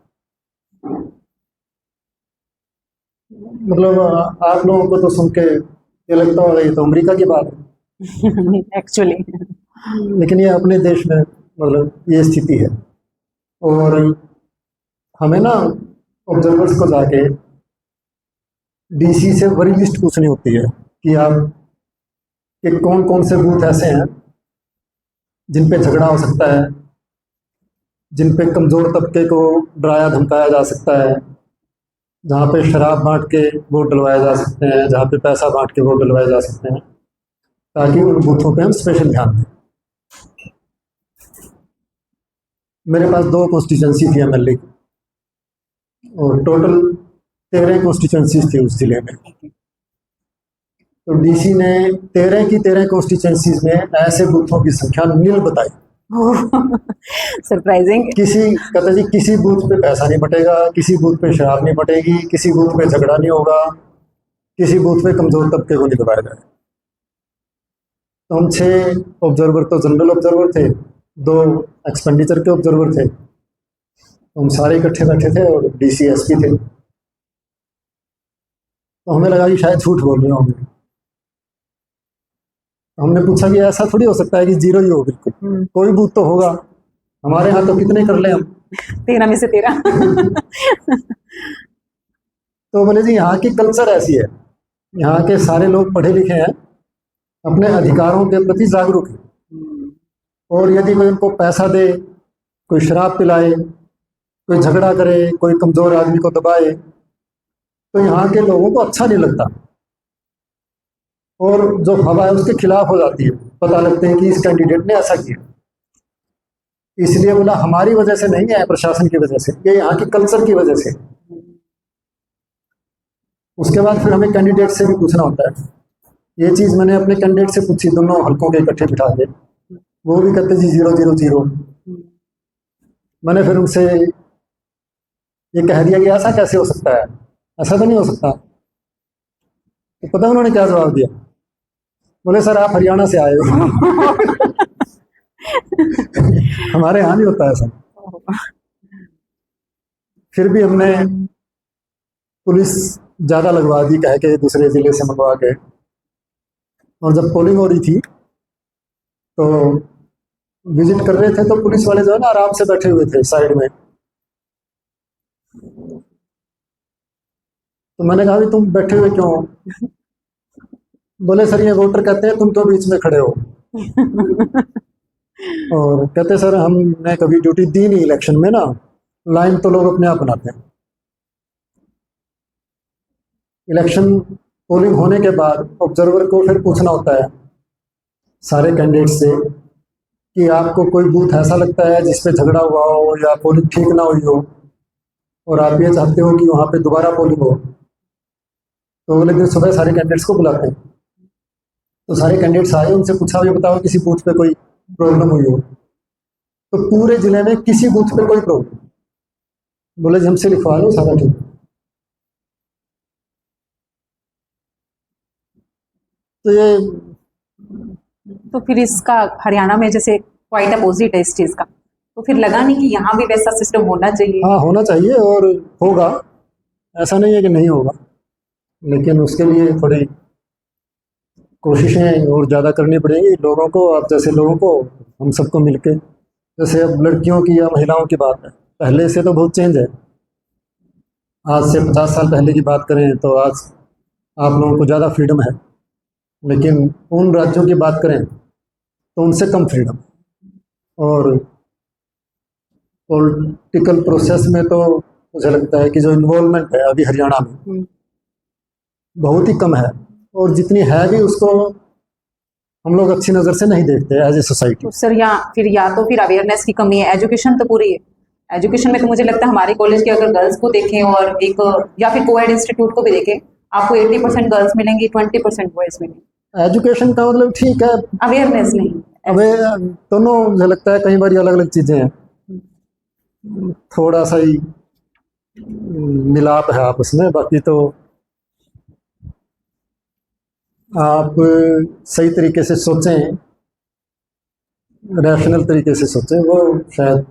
मतलब आप लोगों को तो सुन के ये लगता होगा ये तो अमेरिका की बात है, एक्चुअली लेकिन ये अपने देश में मतलब ये स्थिति है। और हमें ना ऑब्जर्वर्स को जाके डीसी से बड़ी लिस्ट पूछनी होती है कि आप कि कौन कौन से बूथ ऐसे हैं जिन पे झगड़ा हो सकता है, जिन पे कमज़ोर तबके को डराया धमकाया जा सकता है, जहाँ पे शराब बांट के वोट डलवाए जा सकते हैं, जहाँ पे पैसा बांट के वोट डलवाए जा सकते हैं, ताकि उन बूथों पे हम स्पेशल ध्यान दें। मेरे पास 2 कॉन्स्टिट्यूंसी थी एमएलए की, और टोटल 13 कॉन्स्टिट्यूंसीज थी उस जिले में। तो डीसी ने 13 की 13 कॉन्स्टिट्यूंसीज में ऐसे बूथों की संख्या नील बताई। सरप्राइजिंग। कहते जी किसी बूथ पे पैसा नहीं बटेगा, किसी बूथ पे शराब नहीं बटेगी, किसी बूथ पे झगड़ा नहीं होगा, किसी बूथ पे कमजोर तबके को नहीं दबाया जाए। तो हम 6 ऑब्जर्वर तो जनरल ऑब्जर्वर थे, 2 एक्सपेंडिचर के ऑब्जर्वर थे। तो हम सारे इकट्ठे बैठे थे और डीसी एसपी थे। तो हमें लगा कि शायद झूठ बोल रहे होंगे। हमने पूछा कि ऐसा थोड़ी हो सकता है कि 0 ही हो, बिल्कुल कोई बूथ तो होगा, हमारे यहाँ तो कितने कर ले हम 13 में से 13। तो बोले जी यहाँ की कल्चर ऐसी है, यहाँ के सारे लोग पढ़े लिखे हैं, अपने अधिकारों के प्रति जागरूक हैं, और यदि कोई उनको पैसा दे, कोई शराब पिलाए, कोई झगड़ा करे, कोई कमजोर आदमी को दबाए, तो यहाँ के लोगों को अच्छा नहीं लगता, और जो हवा है उसके खिलाफ हो जाती है। पता लगता है कि इस कैंडिडेट ने ऐसा किया। इसलिए बोला हमारी वजह से नहीं है, प्रशासन की वजह से, ये यहाँ की कल्चर की वजह से। उसके बाद फिर हमें कैंडिडेट से भी पूछना होता है। ये चीज़ मैंने अपने कैंडिडेट से पूछी, दोनों हलकों के इकट्ठे बिठा के, वो भी कहते जी 0 0 0। मैंने फिर उनसे ये कह दिया कि ऐसा कैसे हो सकता है, ऐसा तो नहीं हो सकता। तो पता है उन्होंने क्या जवाब दिया? बोले सर आप हरियाणा से आए हो। हमारे यहाँ नहीं होता ऐसा। फिर भी हमने पुलिस ज़्यादा लगवा दी, कह के दूसरे ज़िले से मंगवा के। और जब पोलिंग हो रही थी तो विजिट कर रहे थे, तो पुलिस वाले जो है ना आराम से बैठे हुए थे साइड में। तो मैंने कहा भी तुम बैठे हुए क्यों हो? बोले सर ये वोटर कहते हैं तुम तो बीच में खड़े हो। और कहते सर हमने कभी ड्यूटी दी नहीं इलेक्शन में ना, लाइन तो लोग अपने आप बनाते हैं। इलेक्शन पोलिंग होने के बाद ऑब्जर्वर को फिर पूछना होता है सारे कैंडिडेट से कि आपको कोई बूथ ऐसा लगता है जिस पे झगड़ा हुआ हो या पोलिंग ठीक ना हुई हो, और आप ये चाहते हो कि वहाँ पे दोबारा पोलिंग हो। तो अगले दिन सुबह सारे कैंडिडेट्स को बुलाते हैं। तो सारे कैंडिडेट्स आए, उनसे पूछा ये बताओ किसी बूथ पे कोई प्रॉब्लम हुई हो। तो पूरे जिले में किसी बूथ पे कोई प्रॉब्लम। बोले जी हमसे लिखवा लो सारा ठीक। तो ये तो फिर इसका हरियाणा में जैसे क्वाइट अपोजिट है इस चीज का, तो फिर लगा नहीं कि यहाँ भी वैसा सिस्टम होना चाहिए? हाँ होना चाहिए, और होगा, ऐसा नहीं है कि नहीं होगा, लेकिन उसके लिए थोड़ी कोशिशें और ज़्यादा करनी पड़ेगी लोगों को। आप जैसे लोगों को, हम सबको मिलके, जैसे अब लड़कियों की या महिलाओं की बात है, पहले से तो बहुत चेंज है। आज से 50 साल पहले की बात करें तो आज आप लोगों को ज़्यादा फ्रीडम है, लेकिन उन राज्यों की बात करें तो उनसे कम फ्रीडम। और पॉलिटिकल प्रोसेस में तो मुझे लगता है कि जो इन्वॉल्वमेंट है अभी हरियाणा में बहुत ही कम है, और जितनी है भी उसको हम लोग अच्छी नज़र से नहीं देखते एज ए सोसाइटी। तो सर या तो फिर अवेयरनेस की कमी है, एजुकेशन तो पूरी है। एजुकेशन में तो मुझे लगता है हमारे कॉलेज के अगर गर्ल्स को देखें और एक या फिर कोएड इंस्टीट्यूट को भी देखें, आपको 80% गर्ल्स मिलेंगी, 20% बॉयज मिलेंगे। एजुकेशन का मतलब ठीक है, अवेयरनेस नहीं। अबे दोनों मुझे लगता है कई बार अलग अलग चीजें हैं, थोड़ा सा ही मिलाप है आपस में, बाकी तो आप सही तरीके से सोचें, रैशनल तरीके से सोचें, वो शायद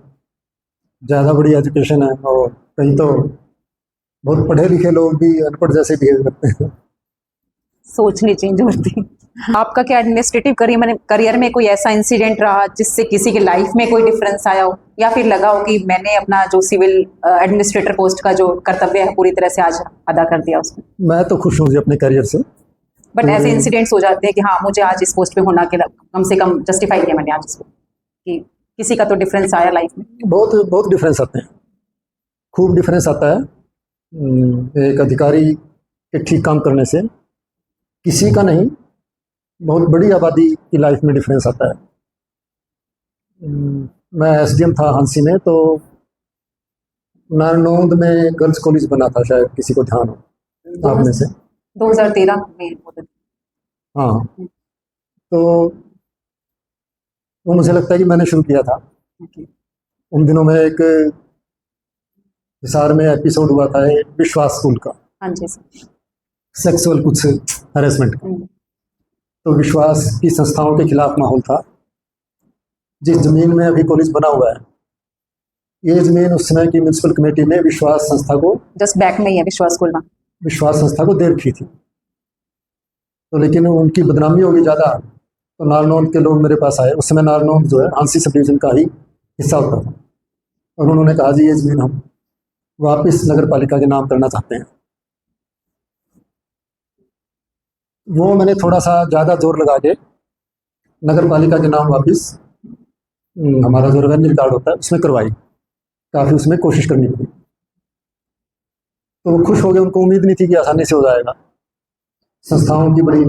ज़्यादा बड़ी एजुकेशन है। और कहीं तो बहुत पढ़े लिखे लोग भी अनपढ़ जैसे बिहेव करते हैं। सोचनी चेंज होती। आपका क्या एडमिनिस्ट्रेटिव करियर में कोई ऐसा इंसिडेंट रहा जिससे किसी की लाइफ में कोई डिफरेंस आया हो, या फिर लगा हो कि मैंने अपना जो सिविल एडमिनिस्ट्रेटर पोस्ट का जो कर्तव्य है पूरी तरह से आज अदा कर दिया उसमें? मैं तो खुश हूँ जी अपने करियर से। बट ऐसे इंसिडेंट्स हो जाते हैं कि हाँ मुझे आज इस पोस्ट पे होना के कम से कम जस्टिफाई किया मैंने आज इसको, कि किसी का तो डिफरेंस आया लाइफ में। बहुत बहुत डिफरेंस आते हैं, खूब डिफरेंस आता है। एक अधिकारी के ठीक काम करने से किसी का नहीं, बहुत बड़ी आबादी की लाइफ में डिफरेंस आता है। मैं एसडीएम था हांसी में, तो नारनौंद में गर्ल्स कॉलेज बना था, शायद किसी को ध्यान हो आप में से। 2013 में होते थे। हाँ, तो वो मुझे लगता है कि मैंने शुरू किया था। उन दिनों में एक हिसार में एपिसोड हुआ था विश्वास स्कूल का, हाँ जी सर। सेक्सुअल कुछ हैरेसमेंट का। तो विश्वास की संस्थाओं के खिलाफ माहौल था। जिस जमीन में अभी कॉलेज बना हुआ है, ये जमीन उस समय की म्यूनसिपल कमेटी ने विश्वास संस्था को, जस्ट बैक में ही है विश्वास स्कूल में, विश्वास संस्था को दे रखी थी। तो लेकिन उनकी बदनामी होगी ज़्यादा, तो नारनौंद के लोग मेरे पास आए। उस समय नारनौंद जो है हांसी सब डिवीजन का ही हिस्सा होता था, और उन्होंने कहा जी ये जमीन हम वापस नगर पालिका के नाम करना चाहते हैं। वो मैंने थोड़ा सा ज़्यादा जोर लगा के नगर पालिका के नाम वापस हमारा जो रेवेन्यू रिकॉर्ड होता है उसमें करवाई, काफ़ी उसमें कोशिश करनी पड़ी। तो वो खुश हो गए, उनको उम्मीद नहीं थी कि आसानी से हो जाएगा। संस्थाओं की बड़ी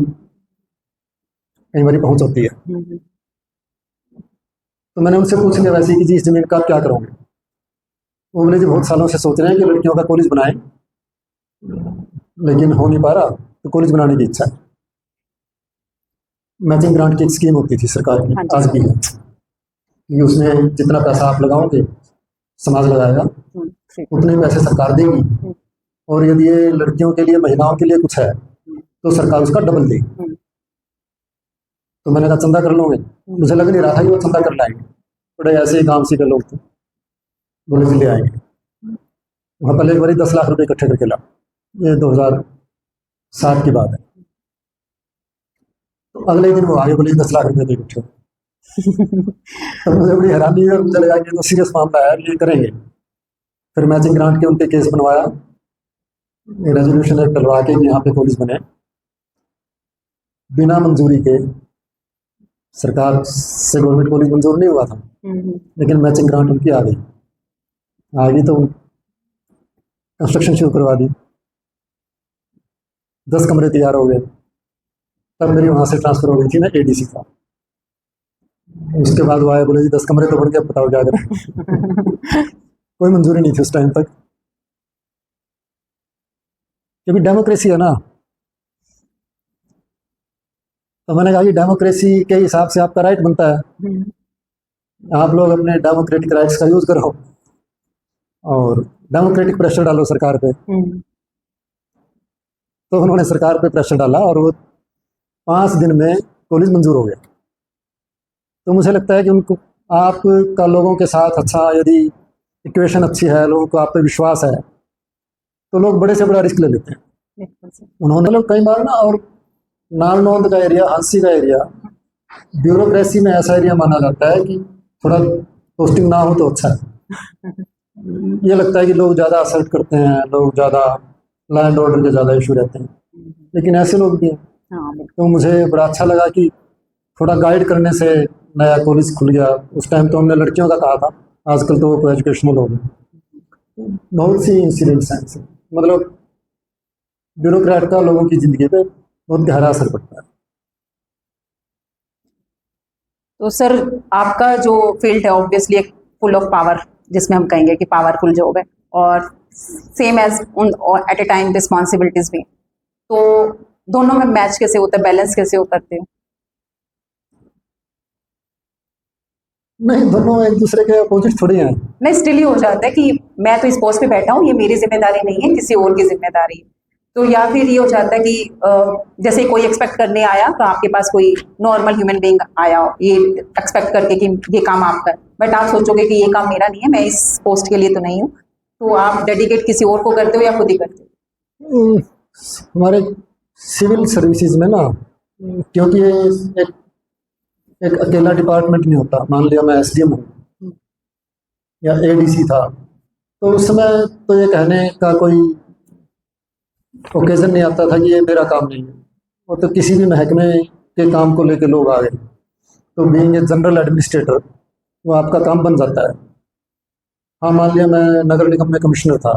कई बार पहुंच होती है। तो मैंने उनसे पूछ लिया वैसे कि जी इस जमीन का आप क्या करोगे। वो बोले जी बहुत सालों से सोच रहे हैं कि लड़कियों का कॉलेज बनाएं, लेकिन हो नहीं पा रहा, तो कॉलेज बनाने की इच्छा है। मैचिंग ग्रांट की एक स्कीम होती थी सरकार की, आज भी है, कि उसमें जितना पैसा आप लगाओगे समाज लगाएगा, उतने पैसे सरकार देगी, और यदि ये लड़कियों के लिए महिलाओं के लिए कुछ है तो सरकार उसका डबल देगी। तो मैंने कहा चंदा कर लोगे? मुझे लग नहीं रहा था कि वो चंदा कर लाएंगे, बड़े ऐसे ही काम सीखे लोग थे। बोले जी ले आएंगे। वहाँ पहले एक बार 10 लाख रुपए इकट्ठे करके ला, ये 2007 की बात है। तो अगले दिन वो आगे बोले 10 लाख रुपए इकट्ठे। तो मुझे बड़ी हैरानी हुई और मुझे लगा कि तो सीरियस मामला है, ये करेंगे। फिर मैचिंग ग्रांट के उनके केस बनवाया, रेजोल्यूशन डलवा के यहाँ पे कॉलेज बने बिना मंजूरी के। सरकार से गवर्नमेंट कॉलेज मंजूर नहीं हुआ था, लेकिन मैचिंग ग्रांट उनकी आ गई तो कंस्ट्रक्शन शुरू करवा दी। 10 कमरे तैयार हो गए। तब मेरी वहाँ से ट्रांसफ़र हो गई थी, मैं एडीसी था। उसके बाद वो आए, बोले जी 10 कमरे तो बढ़ गए, बताओ क्या करें। कोई मंजूरी नहीं थी उस टाइम तक, क्योंकि डेमोक्रेसी है ना। तो मैंने कहा कि डेमोक्रेसी के हिसाब से आपका राइट बनता है, आप लोग अपने डेमोक्रेटिक राइट्स का यूज़ करो और डेमोक्रेटिक प्रेशर डालो सरकार पे। तो उन्होंने सरकार पे प्रेशर डाला और वो 5 दिन में कॉलेज मंजूर हो गया। तो मुझे लगता है कि उनको आपका लोगों के साथ अच्छा, यदि इक्वेशन अच्छी है, लोगों को आप पे विश्वास है, तो लोग बड़े से बड़ा रिस्क ले लेते हैं। उन्होंने लोग कई बार ना, और नारनौंद का एरिया, हांसी का एरिया ब्यूरोक्रेसी में ऐसा एरिया माना जाता है कि थोड़ा पोस्टिंग ना हो तो अच्छा है। ये लगता है कि लोग ज़्यादा असर्ट करते हैं, लोग ज़्यादा लैंड ऑर्डर के ज़्यादा इशू रहते हैं, लेकिन ऐसे लोग भी हैं। तो मुझे बड़ा अच्छा लगा कि थोड़ा गाइड करने से नया कॉलेज खुल गया। उस टाइम तो हमने लड़कियों का कहा था, आजकल तो वो एजुकेशनल हो गए। बहुत सी इंसिडेंट्स हैं, मतलब ब्यूरोक्रेट का लोगों की ज़िंदगी पे बहुत गहरा असर पड़ता है। तो सर आपका जो फील्ड है ऑब्वियसली एक फुल ऑफ पावर, जिसमें हम कहेंगे कि पावरफुल जॉब है, और same as at a time responsibilities भी। तो दोनों में मैच कैसे होता है, बैलेंस कैसे हो करते हो? नहीं, दोनों एक दूसरे के अपोजिट थोड़ी हैं। नहीं, स्टिल ही हो जाता है कि मैं तो इस पोस्ट पे बैठा हूँ, ये मेरी जिम्मेदारी नहीं है, किसी और की जिम्मेदारी है। तो या फिर ये हो जाता है कि जैसे कोई एक्सपेक्ट करने आया तो आपके पास कोई नॉर्मल ह्यूमन बीइंग आया हो, ये एक्सपेक्ट करके कि ये काम आपका है, बट आप सोचोगे कि ये काम मेरा नहीं है, मैं इस पोस्ट के लिए तो नहीं हूँ, तो आप डेडिकेट किसी और को करते हो या खुद ही करते हो? हमारे सिविल सर्विसेज में ना, क्योंकि ये एक अकेला डिपार्टमेंट नहीं होता। मान लिया मैं एसडीएम हूँ या एडीसी था, तो उस समय तो ये कहने का कोई ओकेजन नहीं आता था कि ये मेरा काम नहीं है। वो तो किसी भी महकमे के काम को लेके लोग आ गए, तो बीइंग ए जनरल एडमिनिस्ट्रेटर वो आपका काम बन जाता है। हाँ, मान लिया मैं नगर निगम में कमिश्नर था,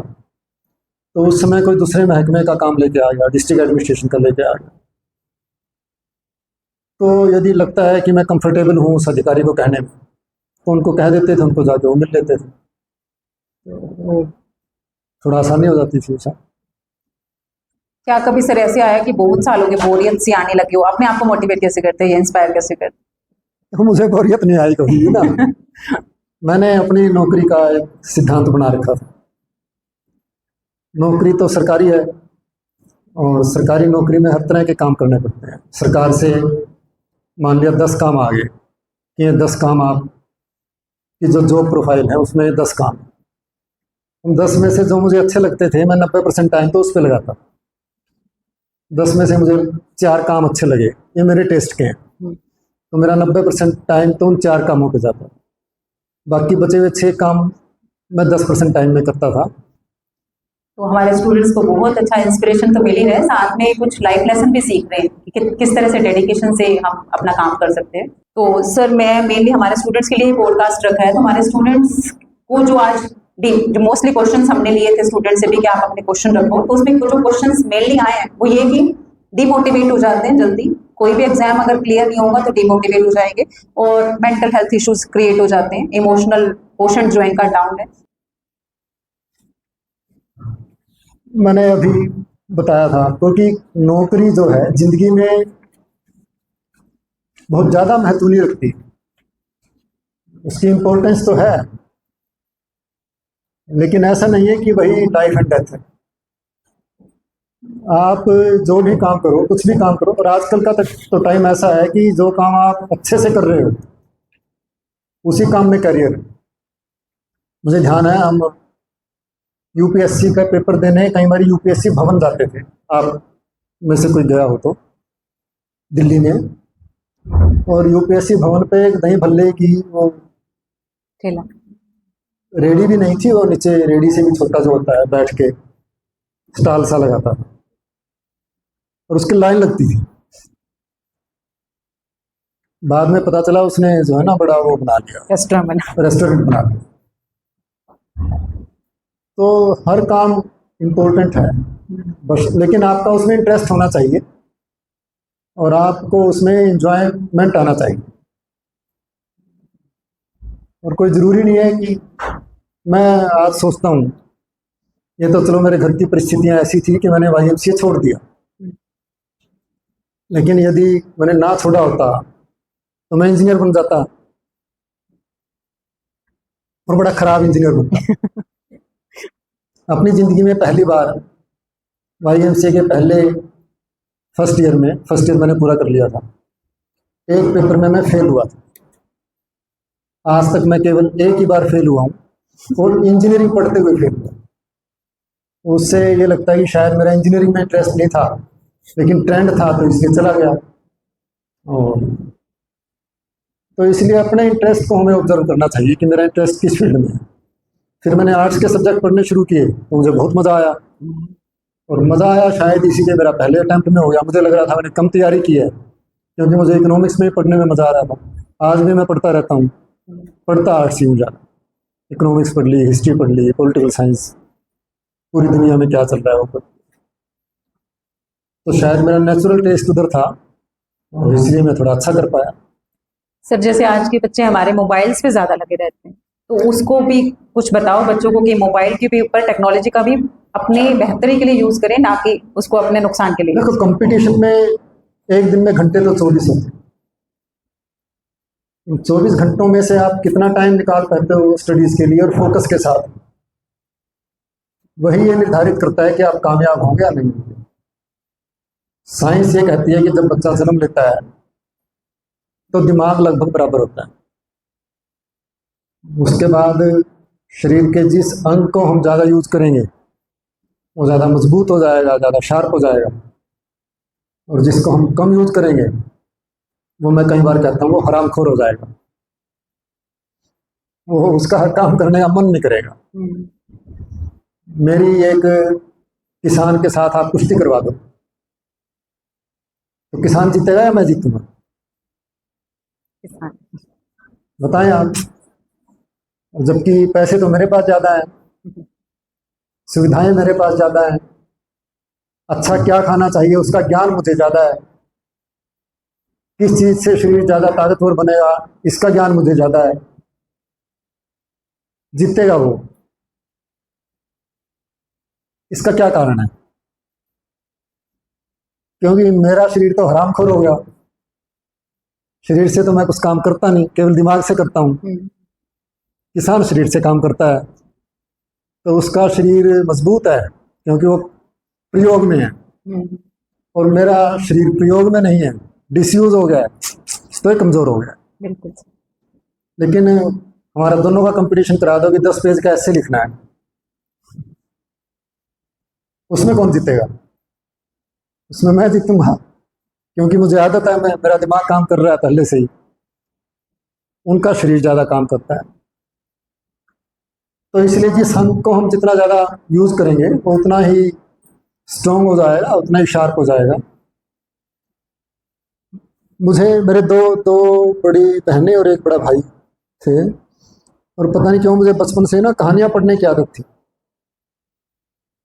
तो उस समय कोई दूसरे महकमे का काम लेके आ गया, डिस्ट्रिक्ट एडमिनिस्ट्रेशन का लेके आ गया, तो यदि लगता है कि मैं कंफर्टेबल हूँ उस अधिकारी को कहने में, तो उनको कह देते थे, उनको जाके वो मिल लेते थे, तो थोड़ा आसानी हो जाती थी। क्या कभी सर ऐसे आया कि बहुत सालों की बोरियत सी आने लगी हो, अपने आप को मोटिवेट कैसे करते हैं या इंस्पायर कैसे करते तो मुझे बोरियत नहीं आई कभी ना। मैंने अपनी नौकरी का एक सिद्धांत बना रखा था। नौकरी तो सरकारी है, और सरकारी नौकरी में हर तरह के काम करने पड़ते हैं। सरकार से मान लिया 10 काम आ गए, कि ये 10 काम आप की जो जॉब प्रोफाइल है उसमें 10 काम, उन 10 में से जो मुझे अच्छे लगते थे मैं 90% टाइम तो उस पर लगाता। 10 में से मुझे 4 काम अच्छे लगे, ये मेरे टेस्ट के हैं, तो मेरा 90% टाइम तो उन 4 कामों पे जाता। बाकी बचे हुए 6 काम मैं 10% टाइम में करता था। तो हमारे स्टूडेंट्स को बहुत अच्छा इंस्पिरेशन तो मिल ही रहा है, साथ में कुछ लाइफ लेसन भी सीख रहे हैं कि किस तरह से डेडिकेशन से हम अपना काम कर सकते हैं। तो सर मैं मेनली हमारे स्टूडेंट्स के लिए ही पॉडकास्ट रखा है, तो हमारे स्टूडेंट्स को जो आज जो मोस्टली क्वेश्चंस हमने लिए थे स्टूडेंट से भी कि आप अपने क्वेश्चन रखो, तो उसमें जो क्वेश्चंस मेनली आए हैं वो ये कि डिमोटिवेट हो जाते हैं जल्दी, कोई भी एग्जाम अगर क्लियर नहीं होगा तो डिमोटिवेट हो जाएंगे, और मेंटल हेल्थ इश्यूज क्रिएट हो जाते हैं, इमोशनल क्वोशंट जो इनका डाउन है। मैंने अभी बताया था आपको कि नौकरी जो है जिंदगी में बहुत ज़्यादा महत्व नहीं रखती। उसकी इम्पोर्टेंस तो है, लेकिन ऐसा नहीं है कि वही लाइफ एंड डेथ है। आप जो भी काम करो, कुछ भी काम करो, और आजकल का तो टाइम ऐसा है कि जो काम आप अच्छे से कर रहे हो उसी काम में करियर है। मुझे ध्यान है, हम यूपीएससी का पेपर देने कई बार यूपीएससी भवन जाते थे, आप में से कोई गया हो तो, दिल्ली में, और यूपीएससी भवन पे एक दही भल्ले की वो ठेला रेडी भी नहीं थी, और नीचे रेडी से भी छोटा जो होता है बैठ के स्टॉल सा लगाता था, और उसकी लाइन लगती थी। बाद में पता चला उसने जो है ना बड़ा वो बना लिया, रेस्टोरेंट बना लिया। तो हर काम इम्पोर्टेंट है बस, लेकिन आपका उसमें इंटरेस्ट होना चाहिए और आपको उसमें एंजॉयमेंट आना चाहिए। और कोई ज़रूरी नहीं है कि मैं आज सोचता हूँ, ये तो चलो मेरे घर की परिस्थितियाँ ऐसी थी कि मैंने YMCA छोड़ दिया, लेकिन यदि मैंने ना छोड़ा होता तो मैं इंजीनियर बन जाता, और बड़ा खराब इंजीनियर बनता। अपनी ज़िंदगी में पहली बार YMCA के पहले फर्स्ट ईयर मैंने पूरा कर लिया था। एक पेपर में मैं फेल हुआ था, आज तक मैं केवल एक ही बार फेल हुआ हूँ, और इंजीनियरिंग पढ़ते हुए फेल हुआ। उससे ये लगता है कि शायद मेरा इंजीनियरिंग में इंटरेस्ट नहीं था, लेकिन ट्रेंड था तो इसलिए चला गया। और तो इसलिए अपने इंटरेस्ट को हमें ऑब्जर्व करना चाहिए कि मेरा इंटरेस्ट किस फील्ड में है। फिर मैंने आर्ट्स के सब्जेक्ट पढ़ने शुरू किए तो मुझे बहुत मज़ा आया, और मज़ा आया शायद इसीलिए मेरा पहले अटैम्प्ट में हो गया। मुझे लग रहा था मैंने कम तैयारी की है, क्योंकि मुझे इकोनॉमिक्स में पढ़ने में मज़ा आ रहा था। आज भी मैं पढ़ता रहता हूँ, पढ़ता आर्ट्स ही हूँ ज़्यादा। इकोनॉमिक्स पढ़ ली, हिस्ट्री पढ़ ली, पॉलिटिकल साइंस, पूरी दुनिया में क्या चल रहा है वो। तो शायद मेरा नेचुरल टेस्ट उधर था, और इसलिए मैं थोड़ा अच्छा कर पाया। सर जैसे आज के बच्चे हमारे मोबाइल्स पे ज़्यादा लगे रहते हैं, तो उसको भी कुछ बताओ बच्चों को कि मोबाइल के भी ऊपर टेक्नोलॉजी का भी अपने बेहतरी के लिए यूज करें, ना कि उसको अपने नुकसान के लिए। देखो कंपटीशन में एक दिन में घंटे तो 24 होते हैं। 24 घंटों में से आप कितना टाइम निकाल पाते हो स्टडीज के लिए और फोकस के साथ, वही ये निर्धारित करता है कि आप कामयाब होंगे या नहीं होंगे। साइंस ये कहती है कि जब बच्चा जन्म लेता है तो दिमाग लगभग बराबर होता है। उसके बाद शरीर के जिस अंग को हम ज़्यादा यूज करेंगे वो ज़्यादा मजबूत हो जाएगा, ज़्यादा शार्प हो जाएगा, और जिसको हम कम यूज करेंगे वो, मैं कई बार कहता हूँ, वो हरामखोर हो जाएगा, वो उसका हर काम करने का मन नहीं करेगा। मेरी एक किसान के साथ आप कुश्ती करवा दो तो किसान जीतेगा या मैं जीतूंगा? किसान। बताएं आप। जबकि पैसे तो मेरे पास ज़्यादा हैं, सुविधाएं मेरे पास ज़्यादा हैं, अच्छा क्या खाना चाहिए उसका ज्ञान मुझे ज़्यादा है, किस चीज़ से शरीर ज़्यादा ताकतवर बनेगा इसका ज्ञान मुझे ज़्यादा है। जीतेगा वो। इसका क्या कारण है? क्योंकि मेरा शरीर तो हरामखोर हो गया। शरीर से तो मैं कुछ काम करता नहीं, केवल दिमाग से करता हूँ। किसान शरीर से काम करता है तो उसका शरीर मजबूत है क्योंकि वो प्रयोग में है, और मेरा शरीर प्रयोग में नहीं है, डिसयूज हो गया है, तो ये कमजोर हो गया। बिल्कुल। लेकिन हमारा दोनों का कंपटीशन करा दो कि 10 पेज का ऐसे लिखना है, उसमें कौन जीतेगा? उसमें मैं जीतूंगा क्योंकि मुझे आदत है, मेरा दिमाग काम कर रहा है पहले से ही। उनका शरीर ज़्यादा काम करता है। तो इसलिए जिस अंग को हम जितना ज़्यादा यूज करेंगे वो उतना ही स्ट्रांग हो जाएगा, उतना ही शार्प हो जाएगा। मुझे मेरे दो बड़ी बहनें और एक बड़ा भाई थे, और पता नहीं क्यों मुझे बचपन से ना कहानियाँ पढ़ने की आदत थी,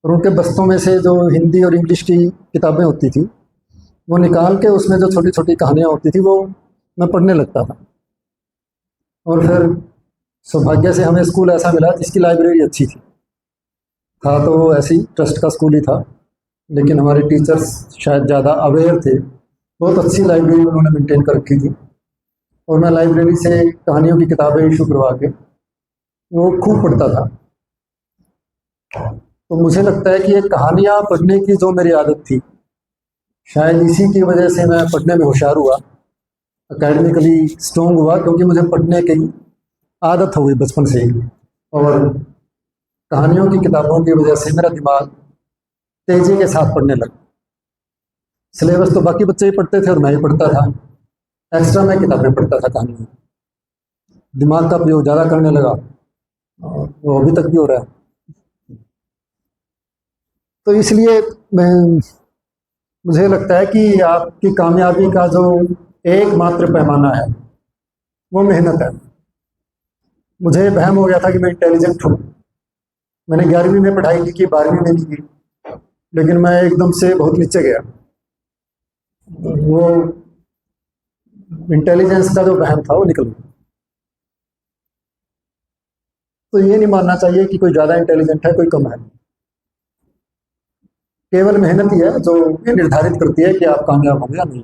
और उनके बस्तों में से जो हिंदी और इंग्लिश की किताबें होती थी वो निकाल के उसमें जो छोटी छोटी कहानियाँ होती थी वो मैं पढ़ने लगता था। और फिर सौभाग्य से हमें स्कूल ऐसा मिला जिसकी लाइब्रेरी अच्छी थी। था तो वो ऐसी ट्रस्ट का स्कूल ही था, लेकिन हमारे टीचर्स शायद ज़्यादा अवेयर थे। बहुत अच्छी लाइब्रेरी उन्होंने मेंटेन कर रखी थी, और मैं लाइब्रेरी से कहानियों की किताबें इशू करवा के वो खूब पढ़ता था। तो मुझे लगता है कि ये कहानियाँ पढ़ने की जो मेरी आदत थी, शायद इसी की वजह से मैं पढ़ने में होशियार हुआ, एकेडमिकली स्ट्रॉन्ग हुआ, क्योंकि मुझे पढ़ने की आदत हो गई बचपन से ही। और कहानियों की किताबों की वजह से मेरा दिमाग तेजी के साथ पढ़ने लगा। सिलेबस तो बाकी बच्चे ही पढ़ते थे और मैं ही पढ़ता था, एक्स्ट्रा मैं किताबें पढ़ता था कहानियाँ। दिमाग का प्रयोग ज़्यादा करने लगा, और वो अभी तक भी हो रहा है। तो इसलिए मुझे लगता है कि आपकी कामयाबी का जो एकमात्र पैमाना है वो मेहनत है। मुझे वहम हो गया था कि मैं इंटेलिजेंट हूँ। मैंने 11वीं में पढ़ाई की, 12वीं में नहीं की, लेकिन मैं एकदम से बहुत नीचे गया। वो इंटेलिजेंस का जो वहम था वो निकल गया। तो ये नहीं मानना चाहिए कि कोई ज़्यादा इंटेलिजेंट है, कोई कम है। केवल मेहनत ही है जो ये निर्धारित करती है कि आप कामयाब होंगे या नहीं।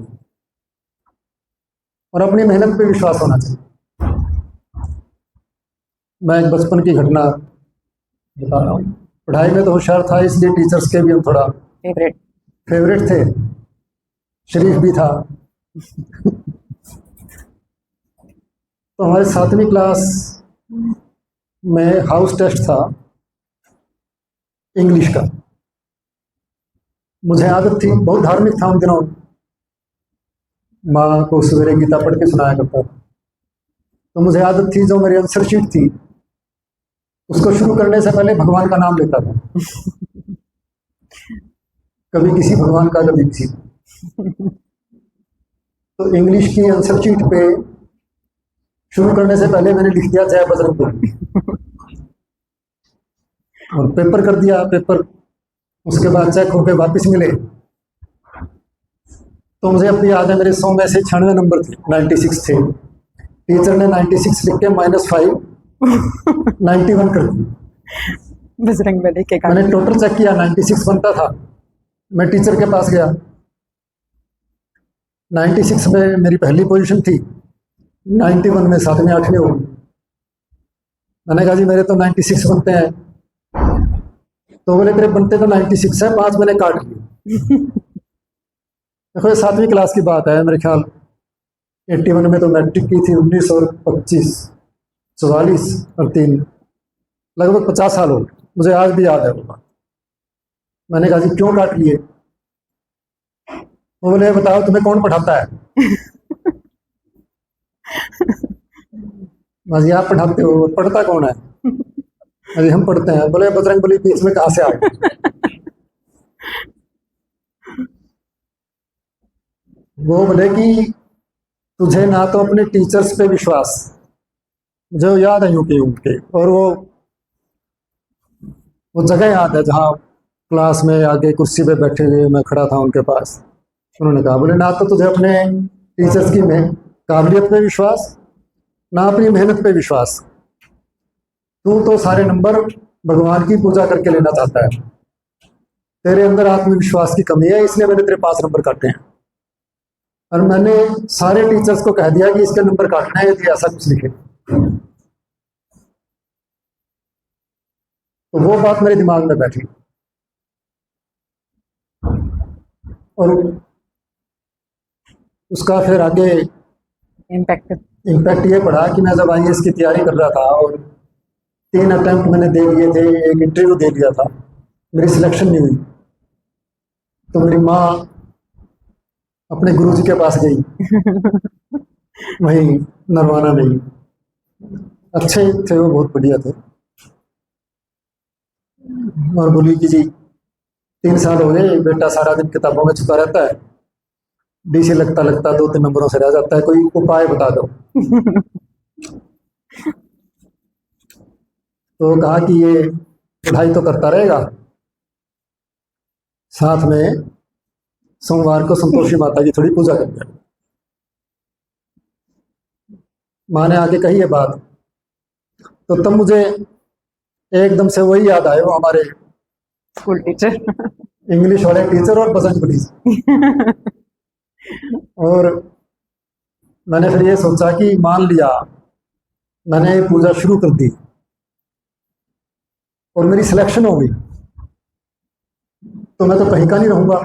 और अपनी मेहनत पे विश्वास होना चाहिए। मैं एक बचपन की घटना बता रहा हूँ। पढ़ाई में तो होशियार था, इसलिए टीचर्स के भी हम थोड़ा फेवरेट थे, शरीफ भी था। तो हमारे 7वीं क्लास में हाउस टेस्ट था इंग्लिश का। मुझे आदत थी, बहुत धार्मिक था उन दिनों, माँ को सवेरे गीता पढ़ के सुनाया करता था। तो मुझे आदत थी, जो मेरी आंसर शीट थी उसको शुरू करने से पहले भगवान का नाम लेता था। कभी किसी भगवान का, कभी किसी। तो इंग्लिश की आंसर शीट पे शुरू करने से पहले मैंने लिख दिया जय बजरंग, और पेपर कर दिया। पेपर उसके बाद चेक होके वापस मिले तो मुझे अपनी याद है, मेरे 100 में से 96 नंबर थे, 96 थे। टीचर ने 96 लिख के -5 91 कर दी। बजरंगबली के गाने। मैंने टोटल चेक किया, 96 बनता था। मैं टीचर के पास गया, 96 में मेरी पहली पोजीशन थी, 91 में 7वीं 8वीं हो गई। मैंने कहा जी मेरे तो 96 बनते हैं। तो बोले तेरे बनते तो 96 है, 5 मैंने काट लिए। देखो ये 7वीं क्लास की बात है, मेरे ख्याल 81 में तो मैट्रिक की थी, 19 और 25 44 और 3 लगभग 50 साल हो गए। मुझे आज भी याद है वो बात। मैंने कहा जी क्यों काट लिए? वो बोले बताओ तुम्हें कौन पढ़ाता है? जी आप पढ़ाते हो, पढ़ता कौन है? अरे हम पढ़ते हैं। बोले बजरंगबली बीच में कहाँ से आ गए? वो बोले कि तुझे ना तो अपने टीचर्स पे विश्वास, मुझे याद है यूं के उनके, और वो जगह याद है जहाँ क्लास में आगे कुर्सी पे बैठे हुए मैं खड़ा था उनके पास। उन्होंने कहा बोले ना तो तुझे अपने टीचर्स की काबिलियत पे विश्वास, ना अपनी मेहनत पे विश्वास। तू तो सारे नंबर भगवान की पूजा करके लेना चाहता है। तेरे अंदर आत्मविश्वास की कमी है, इसलिए मैंने तेरे 5 नंबर काटे हैं। और मैंने सारे टीचर्स को कह दिया कि इसके नंबर काटना है यदि ऐसा कुछ लिखे। तो वो बात मेरे दिमाग में बैठी, और उसका फिर आगे इम्पैक्ट ये पड़ा कि मैं जब IAS की तैयारी कर रहा था और 3 अटेम्प्ट मैंने दे दिए थे, एक इंटरव्यू दे दिया था, मेरी सिलेक्शन नहीं हुई। तो मेरी माँ अपने गुरुजी के पास गई, वहीं नरवाना में। अच्छे थे वो, बहुत बढ़िया थे। और बोली कि जी 3 साल हो गए, बेटा सारा दिन किताबों में छुपा रहता है, DC लगता लगता 2-3 नंबरों से रह जाता है, कोई उपाय बता दो। तो कहा कि ये पढ़ाई तो करता रहेगा, साथ में सोमवार को संतोषी माता की थोड़ी पूजा कर दिया। माँ ने आके कही ये बात, तो तब मुझे एकदम से वही याद आए, वो हमारे स्कूल टीचर, इंग्लिश वाले टीचर और बजरंगबली। और मैंने फिर ये सोचा कि मान लिया मैंने पूजा शुरू कर दी और मेरी सिलेक्शन हो गई, तो मैं तो कहीं का नहीं रहूंगा,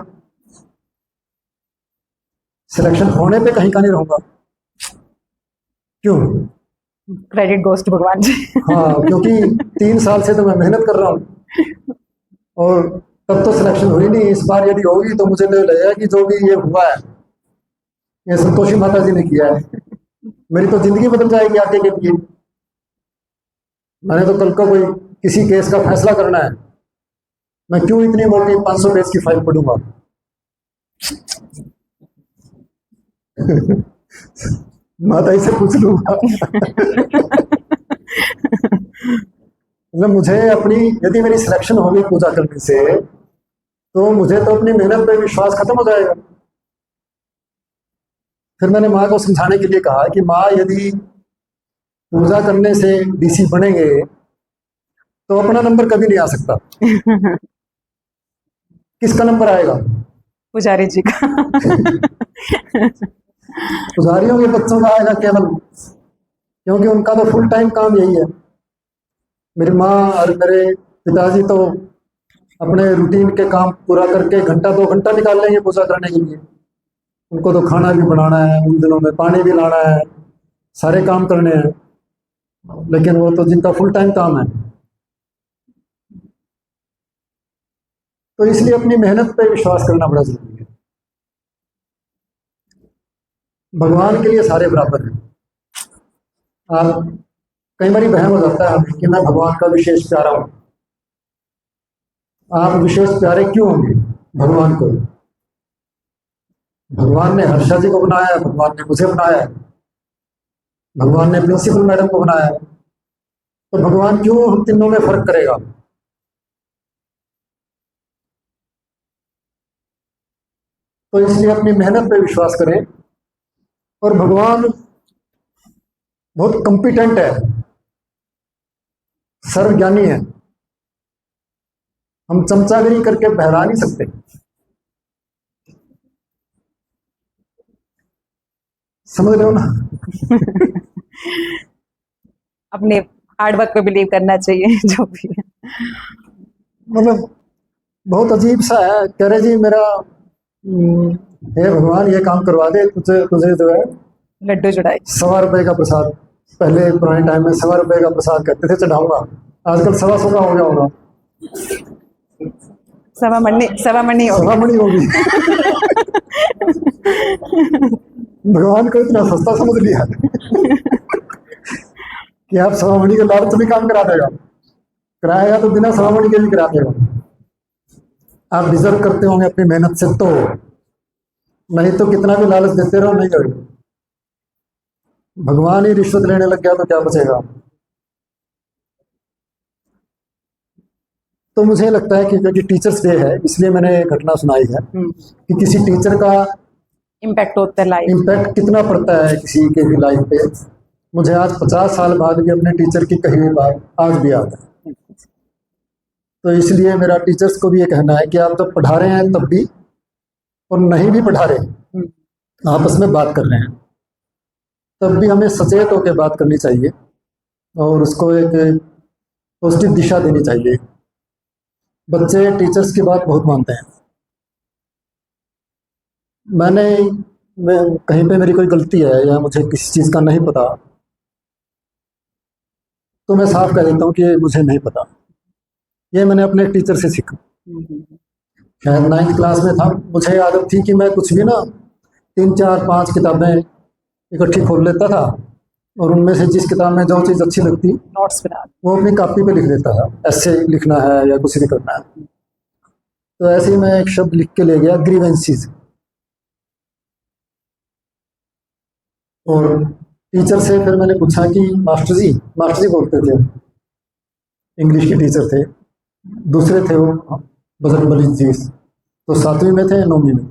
सिलेक्शन होने पे कहीं का नहीं रहूंगा। क्यों? क्रेडिट गोस टू भगवान जी। हाँ, क्योंकि 3 साल से तो मैं मेहनत कर रहा हूँ और तब तो सिलेक्शन हुई नहीं। इस बार यदि होगी तो मुझे तो लगेगा कि जो भी ये हुआ है ये संतोषी माता जी ने किया है, मेरी तो जिंदगी बदल जाएगी आगे के लिए। मैंने तो कल को कोई किसी केस का फैसला करना है, मैं क्यों इतनी मोटी 500 पेज की फाइल पढ़ूंगा? माता ही से पूछ लूंगा। मतलब मुझे अपनी, यदि मेरी सिलेक्शन होगी पूजा करने से, तो मुझे तो अपनी मेहनत पे विश्वास खत्म हो जाएगा। फिर मैंने माँ को समझाने के लिए कहा कि माँ यदि पूजा करने से DC बनेंगे तो अपना नंबर कभी नहीं आ सकता। किसका नंबर आएगा? पुजारी जी का। पुजारियों के बच्चों का आएगा केवल, क्योंकि उनका तो फुल टाइम काम यही है। मेरी माँ और मेरे पिताजी तो अपने रूटीन के काम पूरा करके 1-2 घंटा निकाल लेंगे पूजा करने के लिए। उनको तो खाना भी बनाना है, उन दिनों में पानी भी लाना है, सारे काम करने हैं, लेकिन वो तो जिनका फुल टाइम काम है। तो इसलिए अपनी मेहनत पे विश्वास करना बड़ा जरूरी है। भगवान के लिए सारे बराबर हैं। आप कई बार बहम हो जाता है हमें कि मैं भगवान का विशेष प्यारा हूं। आप विशेष प्यारे क्यों होंगे भगवान को? भगवान ने हर्षा जी को बनाया, भगवान ने मुझे बनाया, भगवान ने प्रिंसिपल मैडम को बनाया, तो भगवान क्यों हम तीनों में फर्क करेगा? तो इसलिए अपनी मेहनत पे विश्वास करें। और भगवान बहुत कॉम्पिटेंट है, सर्वज्ञानी है। हम चमचागिरी करके बहरा नहीं सकते। समझ रहे हो ना? अपने हार्ड वर्क पे बिलीव करना चाहिए जो भी है। मतलब बहुत अजीब सा है। कह रहे जी मेरा हे भगवान ये काम करवा दे, तुझे तुझे जो है लड्डू चढ़ाए। ₹1.25 का प्रसाद, पहले पुराने टाइम में ₹1.25 का प्रसाद कहते थे चढ़ाऊंगा, आजकल 125 का हो गया होगा। सवा मणि हो सवा मणि होगी। भगवान को इतना सस्ता समझ लिया कि आप सवा मणि के लालच में काम करा देगा, कराएगा तो बिना सवा मणि के भी करा देगा। आप डिजर्व करते होंगे अपनी मेहनत से, तो नहीं तो कितना भी लालच देते रहो नहीं होगा। भगवान ही रिश्वत लेने लग गया तो क्या बचेगा। तो मुझे लगता है कि क्योंकि टीचर्स डे है इसलिए मैंने एक घटना सुनाई है कि किसी टीचर का इम्पैक्ट होता है लाइफ। इम्पैक्ट कितना पड़ता है किसी के भी लाइफ पे। मुझे आज 50 साल बाद भी अपने टीचर की कही हुई बात आज भी याद है। तो इसलिए मेरा टीचर्स को भी ये कहना है कि आप जब पढ़ा रहे हैं तब भी, और नहीं भी पढ़ा रहे आपस में बात कर रहे हैं तब भी हमें सचेत होकर बात करनी चाहिए और उसको एक पॉजिटिव दिशा देनी चाहिए। बच्चे टीचर्स की बात बहुत मानते हैं। मैं कहीं पे मेरी कोई गलती है या मुझे किसी चीज़ का नहीं पता तो मैं साफ कह देता हूँ कि ये मुझे नहीं पता। ये मैंने अपने टीचर से सीखा। शायद 9th क्लास में था, मुझे आदत थी कि मैं कुछ भी ना 3, 4, 5 किताबें इकट्ठी खोल लेता था और उनमें से जिस किताब में जो चीज़ अच्छी लगती नोट्स बना। वो अपनी कॉपी पे लिख देता था, ऐसे लिखना है या कुछ भी करना है। तो ऐसे ही मैं एक शब्द लिख के ले गया, ग्रीवेंसीज। और टीचर से फिर मैंने पूछा कि मास्टर जी बोलते थे, इंग्लिश के टीचर थे, दूसरे थे वो बजरंग बली जी, तो 7वीं में थे 9वीं में।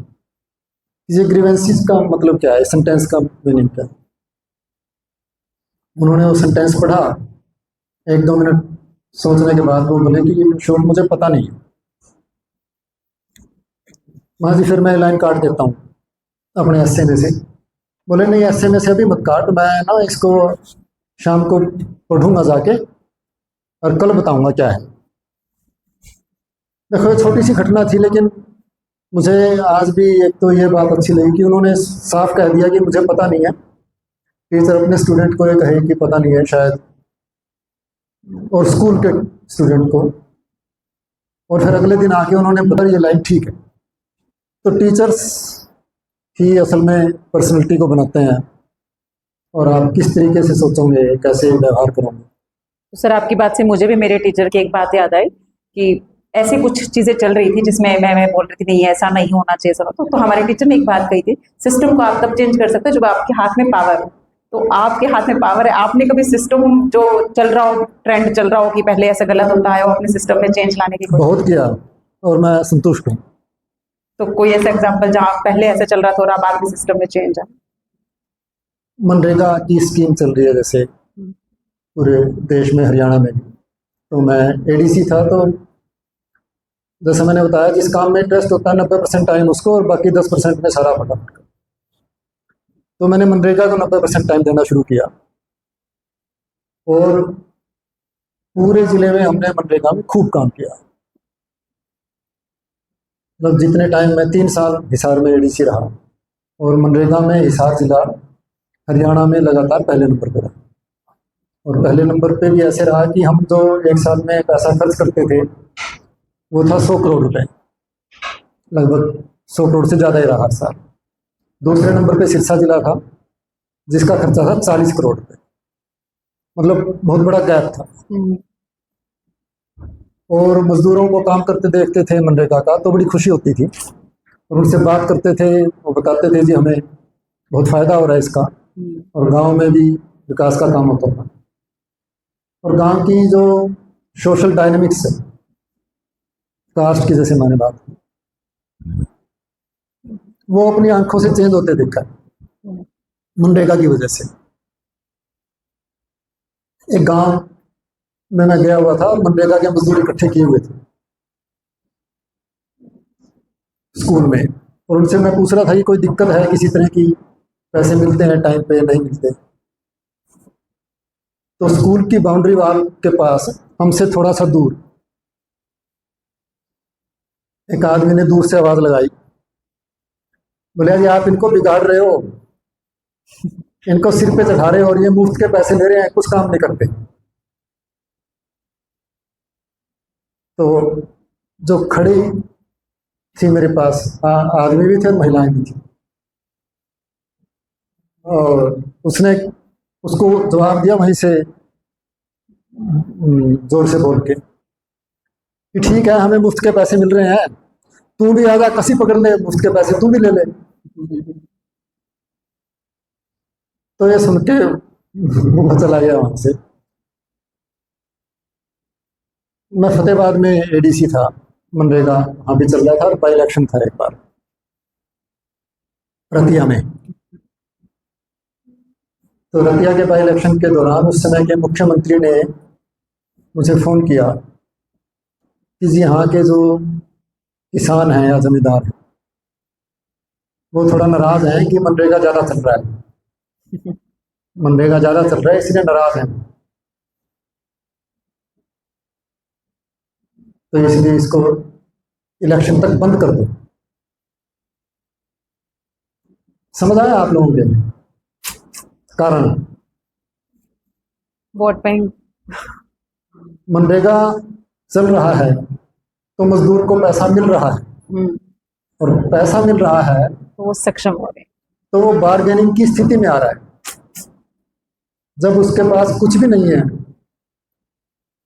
ये ग्रीवेंसीज का मतलब क्या है, सेंटेंस का मीनिंग क्या है। उन्होंने वो सेंटेंस पढ़ा, 1-2 मिनट सोचने के बाद वो बोले कि ये शोर मुझे पता नहीं है। वहाँ जी फिर मैं लाइन काट देता हूँ अपने एस्से में से। बोले नहीं एस्से में से अभी मत काट, मैं ना इसको शाम को पढ़ूंगा जाके और कल बताऊंगा क्या है। देखो ये छोटी सी घटना थी लेकिन मुझे आज भी एक तो ये बात अच्छी लगी कि उन्होंने साफ कह दिया कि मुझे पता नहीं है। टीचर अपने स्टूडेंट को ये कहे कि पता नहीं है शायद, और स्कूल के स्टूडेंट को, और फिर अगले दिन आके उन्होंने बताया ये लाइन ठीक है। तो टीचर्स ही असल में पर्सनैलिटी को बनाते हैं और आप किस तरीके से सोचोगे, कैसे व्यवहार करोगे। तो सर आपकी बात से मुझे भी मेरे टीचर की एक बात याद आई कि ऐसी कुछ चीजें चल रही थी जिसमें मैं बोल रही थी नहीं ऐसा नहीं होना चाहिए सब। तो हमारे टीचर ने एक बात कही थी, सिस्टम को आप तब चेंज कर सकते हो जब आपके हाथ में पावर हो। तो आपके हाथ में पावर है, आपने कभी सिस्टम जो चल रहा हो, ट्रेंड चल रहा हो कि पहले ऐसा गलत होता है, वो अपने सिस्टम में चेंज लाने की कोशिश? बहुत किया और मैं संतुष्ट हूँ। तो कोई ऐसा एग्जांपल जहाँ पहले ऐसा चल रहा था और अब आपके सिस्टम में चेंज है? मनरेगा की स्कीम चल रही है जैसे पूरे देश में, हरियाणा में भी। तो मैं एडीसी था, तो जैसे मैंने बताया जिस काम में इंटरेस्ट होता है 90% टाइम उसको और बाकी 10% में सारा पढ़ा। तो मैंने मनरेगा को 90% टाइम देना शुरू किया और पूरे जिले में हमने मनरेगा में खूब काम किया। मतलब जितने टाइम मैं 3 साल हिसार में एडीसी रहा और मनरेगा में हिसार जिला हरियाणा में लगातार पहले नंबर पर रहा। और पहले नंबर पे भी ऐसे रहा कि हम जो एक साल में पैसा खर्च करते थे वो था 100 करोड़ रुपए, लगभग 100 करोड़ से ज़्यादा ही रहा हर साल। दूसरे नंबर पे सिरसा जिला था जिसका खर्चा था 40 करोड़ रुपए। मतलब बहुत बड़ा गैप था। और मजदूरों को काम करते देखते थे मनरेगा का तो बड़ी खुशी होती थी और उनसे बात करते थे, वो बताते थे जी हमें बहुत फ़ायदा हो रहा है इसका, और गांव में भी विकास का काम होता था। और गांव की जो सोशल डायनेमिक्स है, कास्ट की जैसे मैंने बात की, वो अपनी आंखों से चेंज होते देखा मनरेगा की वजह से। एक गांव में मैं गया हुआ था, मनरेगा के मजदूर इकट्ठे किए हुए थे स्कूल में, और उनसे मैं पूछ रहा था कि कोई दिक्कत है किसी तरह की, पैसे मिलते हैं टाइम पे नहीं मिलते। तो स्कूल की बाउंड्री वाल के पास हमसे थोड़ा सा दूर एक आदमी ने दूर से आवाज लगाई, बोले जी आप इनको बिगाड़ रहे हो, इनको सिर पे चढ़ा रहे हो और ये मुफ्त के पैसे ले रहे हैं, कुछ काम नहीं करते। तो जो खड़ी थी मेरे पास आदमी भी थे और महिलाएं भी थी, और उसने उसको जवाब दिया वहीं से जोर से बोल के कि ठीक है हमें मुफ्त के पैसे मिल रहे हैं, तू भी आजा कसी पकड़ ले, मुफ्त के पैसे तू भी ले ले। तो ये सुन के वो चला गया वहां से। मैं फतेहाबाद में एडीसी था, मनरेगा वहां भी चल रहा था, और बाई इलेक्शन था एक बार रतिया में। तो रतिया के बाई इलेक्शन के दौरान उस समय के मुख्यमंत्री ने मुझे फ़ोन किया कि जी यहाँ के जो किसान हैं या जमींदार हैं वो थोड़ा नाराज़ हैं कि मनरेगा ज़्यादा चल रहा है, मनरेगा ज़्यादा चल रहा है इसलिए नाराज़ हैं, तो इसलिए इसको इलेक्शन तक बंद कर दो। समझ आया आप लोगों के कारण? Vote bank. मनरेगा चल रहा है तो मजदूर को पैसा मिल रहा है, और पैसा मिल रहा है तो वो सक्षम हो रहे, तो वो बार्गेनिंग की स्थिति में आ रहा है। जब उसके पास कुछ भी नहीं है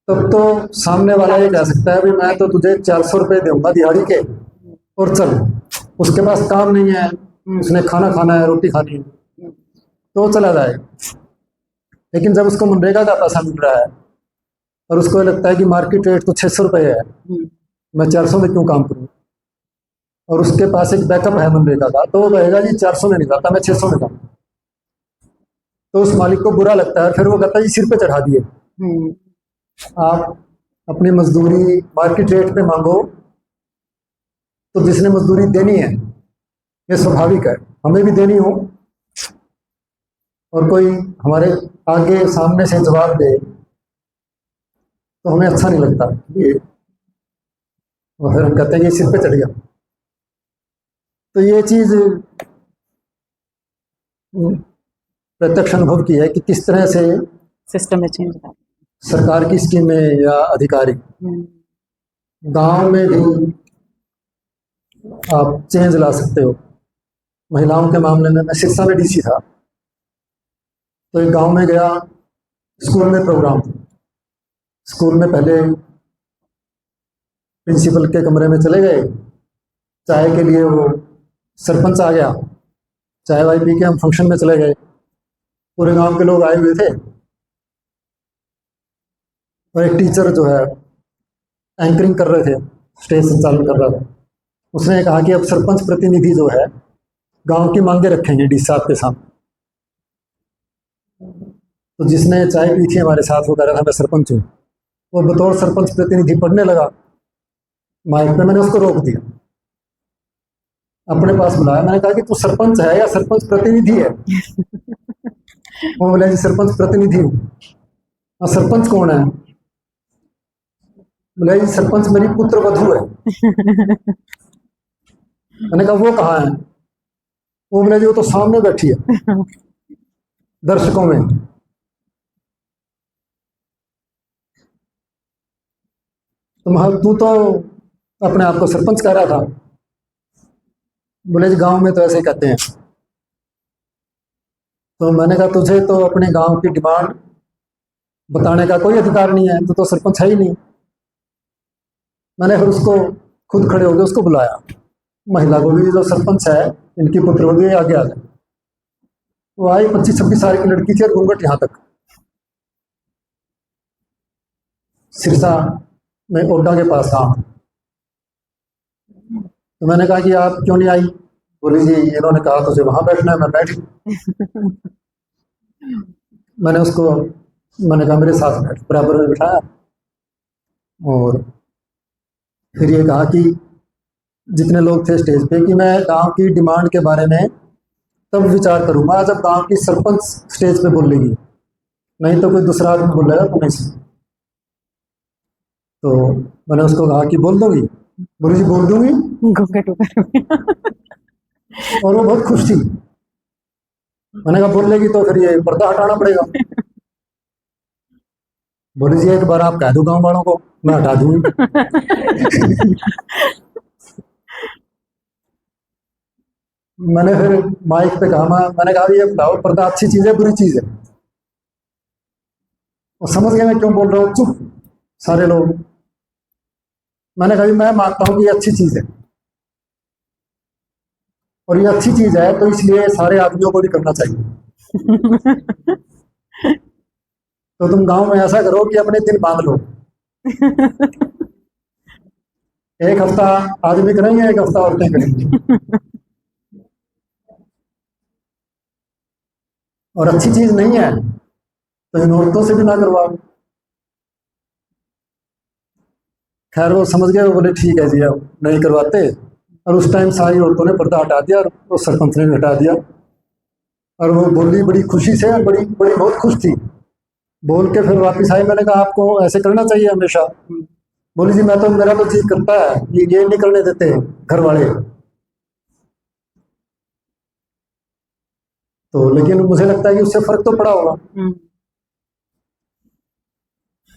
तब तो सामने वाला ये कह सकता है भाई मैं तो तुझे 400 रुपये दूंगा दिहाड़ी के और चल। उसके पास काम नहीं है, उसने खाना खाना है, रोटी खानी है, तो वो चला जाएगा। लेकिन जब उसको मनरेगा का पैसा मिल रहा है और उसको लगता है कि मार्केट रेट तो 600 रुपये है, मैं 400 में क्यों काम करूँ, और उसके पास एक बैकअप है मनरेगा का, तो वो कहेगा जी 400 में नहीं जाता, मैं 600 में जाऊँ। तो उस मालिक को बुरा लगता है, फिर वो कहता है जी सिर पे चढ़ा दिए, आप अपनी मजदूरी मार्केट रेट पे मांगो, तो जिसने मजदूरी देनी है ये स्वाभाविक है हमें भी देनी हो, और कोई हमारे आगे सामने से जवाब दे तो हमें अच्छा नहीं लगता ये, और फिर हम कहते हैं कि सिर पे चढ़ गया। तो ये चीज़ प्रत्यक्ष अनुभव की है कि किस तरह से सिस्टम में चेंज था। सरकार की स्कीमें या अधिकारी गांव में भी आप चेंज ला सकते हो। महिलाओं के मामले में मैं सिरसा में डीसी था, तो एक गांव में गया, स्कूल में प्रोग्राम था। स्कूल में पहले प्रिंसिपल के कमरे में चले गए, चाय के लिए वो सरपंच आ गया, चाय वाय पी के हम फंक्शन में चले गए। पूरे गांव के लोग आए हुए थे, और एक टीचर जो है एंकरिंग कर रहे थे, स्टेज संचालन कर रहा था। उसने कहा कि अब सरपंच प्रतिनिधि जो है गांव की मांगे रखेंगे डी साहब के सामने। तो जिसने चाय पी थी हमारे साथ वो कह रहा था मैं सरपंच हूँ, वो बतौर सरपंच प्रतिनिधि पढ़ने लगा माइक पे। मैंने उसको रोक दिया, अपने पास बुलाया, मैंने कहा कि तू सरपंच है या सरपंच प्रतिनिधि है? वो बोला जी सरपंच प्रतिनिधि हूँ। हाँ सरपंच कौन है? बोला जी सरपंच मेरी पुत्र वधू है। मैंने कहा वो कहाँ है? वो बोला जी वो तो सामने बैठी है दर्शकों में। तू तो अपने आप को सरपंच कह रहा था। बोले जी गांव में तो ऐसे ही कहते हैं। तो मैंने कहा तुझे तो अपने गांव की डिमांड बताने का कोई अधिकार नहीं है, तो सरपंच है ही नहीं। मैंने फिर उसको खुद खड़े होकर उसको बुलाया, महिला को भी, जो सरपंच है इनकी पुत्र होगी आगे आ जाए। वो आई, 25-26 साल की लड़की थी और घूंघट यहाँ तक। सिरसा में ओड्डा के पास था। तो मैंने कहा कि आप क्यों नहीं आई? बोली जी इन्होंने कहा तुझे वहां बैठना है, मैं बैठ गई। मैंने कहा मेरे साथ बैठ, बराबर में बिठाया, और फिर ये कहा कि जितने लोग थे स्टेज पे कि मैं गांव की डिमांड के बारे में तब विचार करूंगा जब गांव की सरपंच स्टेज पे बोलेगी, नहीं तो कोई दूसरा आदमी बोलेगा तो नहीं सुन। तो मैंने उसको कहा कि बोल दोगी? बोली जी बोल दूंगी। घूंघट ऊपर। और वो बहुत खुश थी। मैंने कहा बोल लेगी तो फिर ये पर्दा हटाना पड़ेगा। बोली जी एक बार आप कह दो गांव वालों को, मैं हटा दूंगी। मैंने फिर माइक पे कहा, मैंने कहा ये बताओ पर्दा अच्छी चीज है बुरी चीज है? और समझ गए मैं क्यों बोल रहा हूँ? चुप सारे लोग। मैंने कहा मैं मानता हूँ कि ये अच्छी चीज है, और ये अच्छी चीज है तो इसलिए सारे आदमियों को भी करना चाहिए। तो तुम गांव में ऐसा करो कि अपने दिन बांध लो, एक हफ्ता आदमी करेंगे, एक हफ्ता औरतें करेंगी, और अच्छी चीज नहीं है तो इन औरतों से भी ना करवाओ। खैर वो समझ गए, वो बोले ठीक है जी अब नहीं करवाते। और उस टाइम सारी औरतों ने पर्दा हटा दिया और वो सरपंच ने भी हटा दिया। और वो बोली बड़ी खुशी से, बड़ी बड़ी बहुत खुश थी। बोल के फिर वापस आई। मैंने कहा आपको ऐसे करना चाहिए हमेशा। बोली जी मैं तो, मेरा तो जी करता है, ये नहीं करने देते घर वाले। तो लेकिन मुझे लगता है कि उससे फर्क तो पड़ा होगा।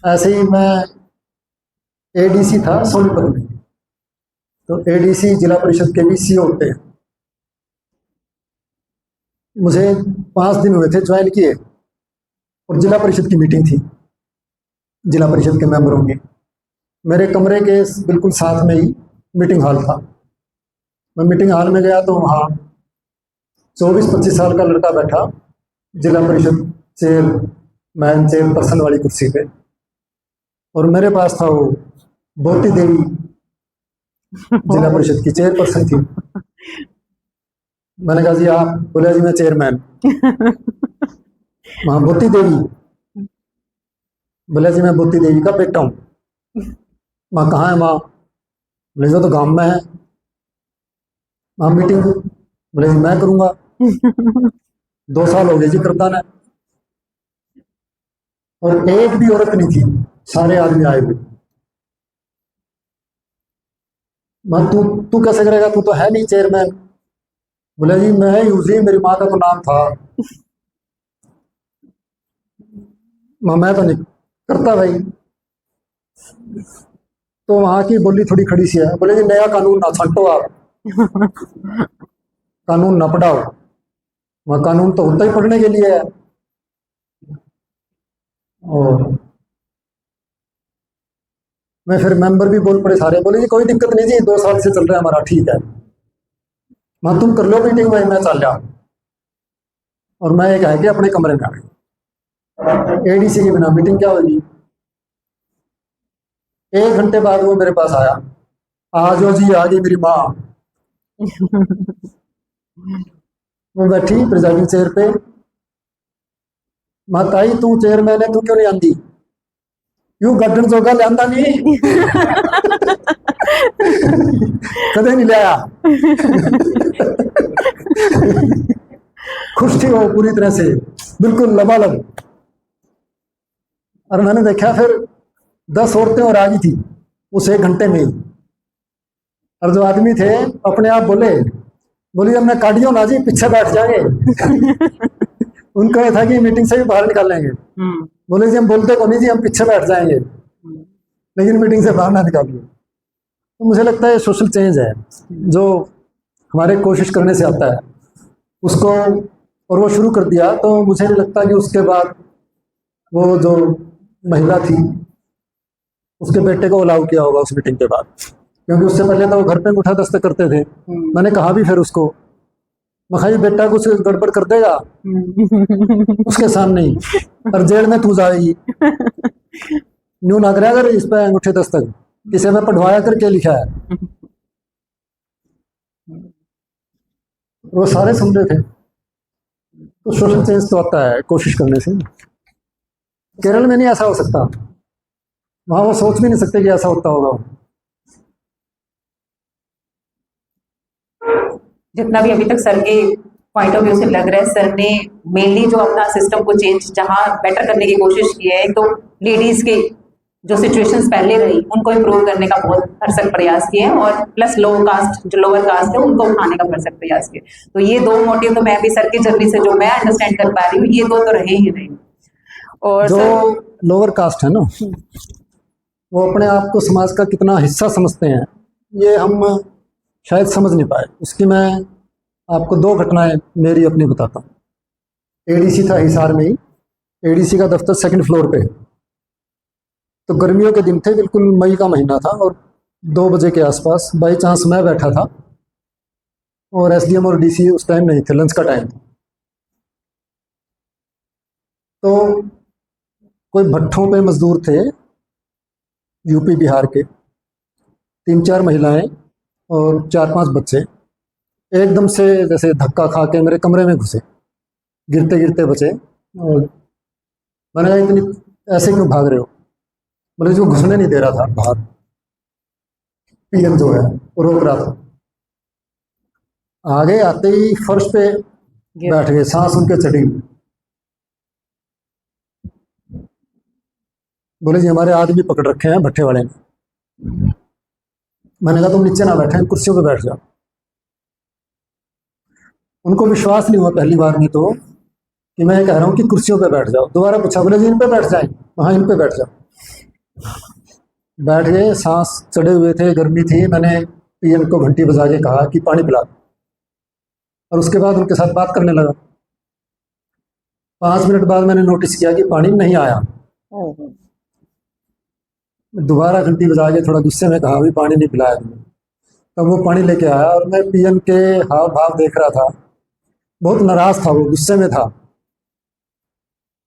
ऐसे ही मैं एडीसी था सोनीपत में। तो एडीसी जिला परिषद के भी सीओ होते हैं। मुझे 5 दिन हुए थे ज्वाइन किए, और जिला परिषद की मीटिंग थी जिला परिषद के मेंबरों की। मेरे कमरे के बिल्कुल साथ में ही मीटिंग हॉल था। मैं मीटिंग हॉल में गया तो वहाँ 24-25 साल का लड़का बैठा, जिला परिषद चेयरपर्सन वाली कुर्सी पे। और मेरे पास था वो बोती देवी, जिला परिषद की चेयरपर्सन थी। मैंने कहा जी आप? बोले जी मैं चेयरमैन। वहाँ बोती देवी। बोले जी मैं बोती देवी का बेटा हूँ। माँ कहाँ है माँ? बोले जो तो गांव में है। वहाँ मीटिंग। बोले जी मैं करूँगा। 2 साल हो गए जी करता ना, और एक भी औरत नहीं थी, सारे आदमी आए हुए। मैं तू कैसे करेगा, तू तो है नहीं चेयरमैन। बोले जी मैं यूजी, मेरी माँ का तो नाम था। मैं तो नहीं करता भाई। तो वहां की बोली थोड़ी खड़ी सी है। बोले जी नया कानून ना छांटो आप, कानून ना पढ़ाओ। वह कानून तो होता ही पढ़ने के लिए है। और मैं फिर मेंबर भी बोल पड़े सारे। बोले जी कोई दिक्कत नहीं जी, 2 साल से चल रहा है हमारा, ठीक है। मैं तुम कर लो मीटिंग भाई, मैं चल जाऊँ। और मैं एक है कि अपने कमरे में आ गई। एडीसी के बिना मीटिंग क्या होगी? 1 घंटे बाद वो मेरे पास आया। आज वो जी आ गई मेरी माँ। वो बैठी प्रिजाइडिंग चेयर पे। माताई तू चेयरमैन है, तू क्यों नहीं आंदी? यूं गड्ढन जोगा लिया नहीं। कदे नहीं लिया। खुश थी वो पूरी तरह से, बिल्कुल लबालब। और मैंने देखा फिर 10 औरतें और आ गई थी उस 1 घंटे में। और जो आदमी थे अपने आप बोले, बोली अब मैं काटियो ना जी, पीछे बैठ जाएंगे। उनको ये था कि मीटिंग से भी बाहर निकालेंगे। बोले जी हम बोलते को नहीं जी, हम पीछे बैठ जाएंगे, लेकिन मीटिंग से बाहर ना निकालिए। तो मुझे लगता है ये सोशल चेंज है जो हमारे कोशिश करने से आता है उसको। और वो शुरू कर दिया तो मुझे नहीं लगता कि उसके बाद वो जो महिला थी उसके बेटे को अलाउ किया होगा उस मीटिंग के बाद, क्योंकि उससे पहले तो वो घर पे अंगूठा दस्तक करते थे। मैंने कहा भी फिर उसको, मैं कहा बेटा कुछ गड़बड़ कर देगा उसके सामने ही, और जेल में तू जाएगी। न्यू ना करे अगर इस पे अंगूठे दस्तक, किसी में पढ़वाया कर क्या लिखा है। वो सारे सुन रहे थे। तो सोशल चेंज तो आता है कोशिश करने से। केरल में नहीं ऐसा हो सकता, वहां वो सोच भी नहीं सकते कि ऐसा होता होगा। जितना भी अभी तक सर के पॉइंट ऑफ व्यू से लग रहा है, सर ने मेनली जो अपना सिस्टम को चेंज जहां बेटर करने की कोशिश की है, तो लेडीज के जो सिचुएशंस पहले रही उनको इम्प्रूव करने का बहुत भरसक प्रयास किए हैं, और प्लस लो कास्ट जो लोअर कास्ट है उनको उठाने का भरसक प्रयास किए। तो ये दो मोटिव तो मैं भी सर की जर्नी से जो मैं अंडरस्टैंड कर पा रही हूँ, ये दो तो रहे ही रहे। और जो सर लोअर कास्ट है ना, वो अपने आप को समाज का कितना हिस्सा समझते हैं, ये हम शायद समझ नहीं पाए। उसकी मैं आपको दो घटनाएं मेरी अपनी बताता हूँ। एडीसी था हिसार में ही, एडीसी का दफ्तर सेकंड फ्लोर पे है। तो गर्मियों के दिन थे, बिल्कुल मई का महीना था, और 2 बजे के आसपास बाई चांस मैं बैठा था, और एसडीएम और डीसी उस टाइम नहीं थे, लंच का टाइम था। तो कोई भट्ठों पे मजदूर थे, यूपी बिहार के, 3-4 महिलाएं और 4-5 बच्चे एकदम से जैसे धक्का खा के मेरे कमरे में घुसे, गिरते गिरते बचे। और मैंने कहा इतनी ऐसे क्यों भाग रहे हो? बोले जो घुसने नहीं दे रहा था बाहर, पीएम जो है वो रोक रहा था। आगे आते ही फर्श पे बैठ गए, सांस उनके चढ़ी। बोले जी हमारे आदमी पकड़ रखे हैं भट्ठे वाले ने। मैंने कहा तुम नीचे ना बैठे, कुर्सियों पे बैठ जाओ। उनको विश्वास नहीं हुआ पहली बार में तो कि मैं कह रहा हूँ कि कुर्सियों पे बैठ जाओ। दोबारा पूछा, बोले जी इन पे बैठ जाए। हाँ इन पे बैठ जाओ। बैठ गए, सांस चढ़े हुए थे, गर्मी थी। मैंने पीएम को घंटी बजा के कहा कि पानी पिला दो, और उसके बाद उनके साथ बात करने लगा। 5 मिनट बाद मैंने नोटिस किया कि पानी नहीं आया। दोबारा घंटी बजा के थोड़ा गुस्से में कहा भी पानी नहीं पिलाया तुमने। तब वो पानी लेके आया, और मैं पीएम के हाव भाव देख रहा था, बहुत नाराज था, वो गुस्से में था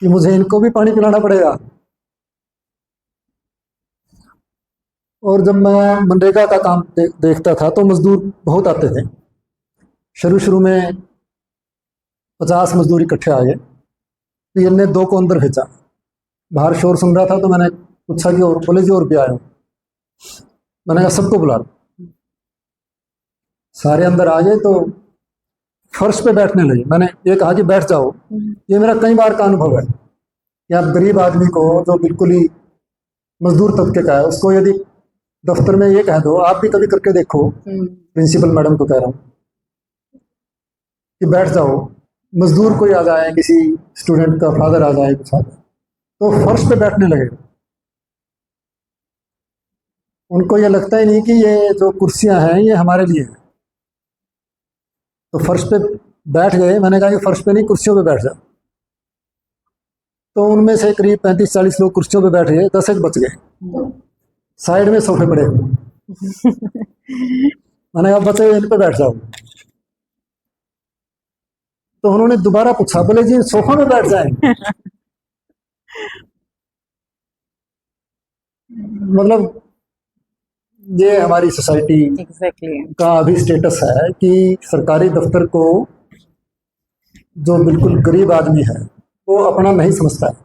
कि मुझे इनको भी पानी पिलाना पड़ेगा। और जब मैं मनरेगा का काम देखता था तो मजदूर बहुत आते थे। शुरू में 50 मजदूर इकट्ठे आ गए। पीएम ने 2 को अंदर भेजा। बाहर शोर सुन रहा था तो मैंने पूछा कि और, बोले जी और भी आए हो। मैंने कहा सबको बुला लो। सारे अंदर आ गए तो फर्श पे बैठने लगे। मैंने ये कहा कि बैठ जाओ। ये मेरा कई बार का अनुभव है कि आप गरीब आदमी को, जो बिल्कुल ही मजदूर तबके का है, उसको यदि दफ्तर में ये कह दो, आप भी कभी करके देखो, प्रिंसिपल मैडम को कह रहा हूँ कि बैठ जाओ, मजदूर कोई आ जाए, किसी स्टूडेंट का फादर आ जाए कुछ आ जाए, तो फर्श पे बैठने लगे। उनको ये लगता ही नहीं कि ये जो कुर्सियां हैं ये हमारे लिए हैं। तो फर्श पे बैठ गए। मैंने कहा कि फर्श पे नहीं, कुर्सियों पे बैठ जाओ। तो उनमें से करीब 35-40 लोग कुर्सियों पे बैठ गए, 10 एक बच गए। साइड में सोफे पड़े हुए। मैंने कहा बचे हुए इन पे बैठ जाओ। तो उन्होंने दोबारा पूछा, बोले जी सोफा में बैठ जाएंगे। मतलब ये हमारी सोसाइटी का अभी स्टेटस है कि सरकारी दफ्तर को जो बिल्कुल गरीब आदमी है वो अपना नहीं समझता है।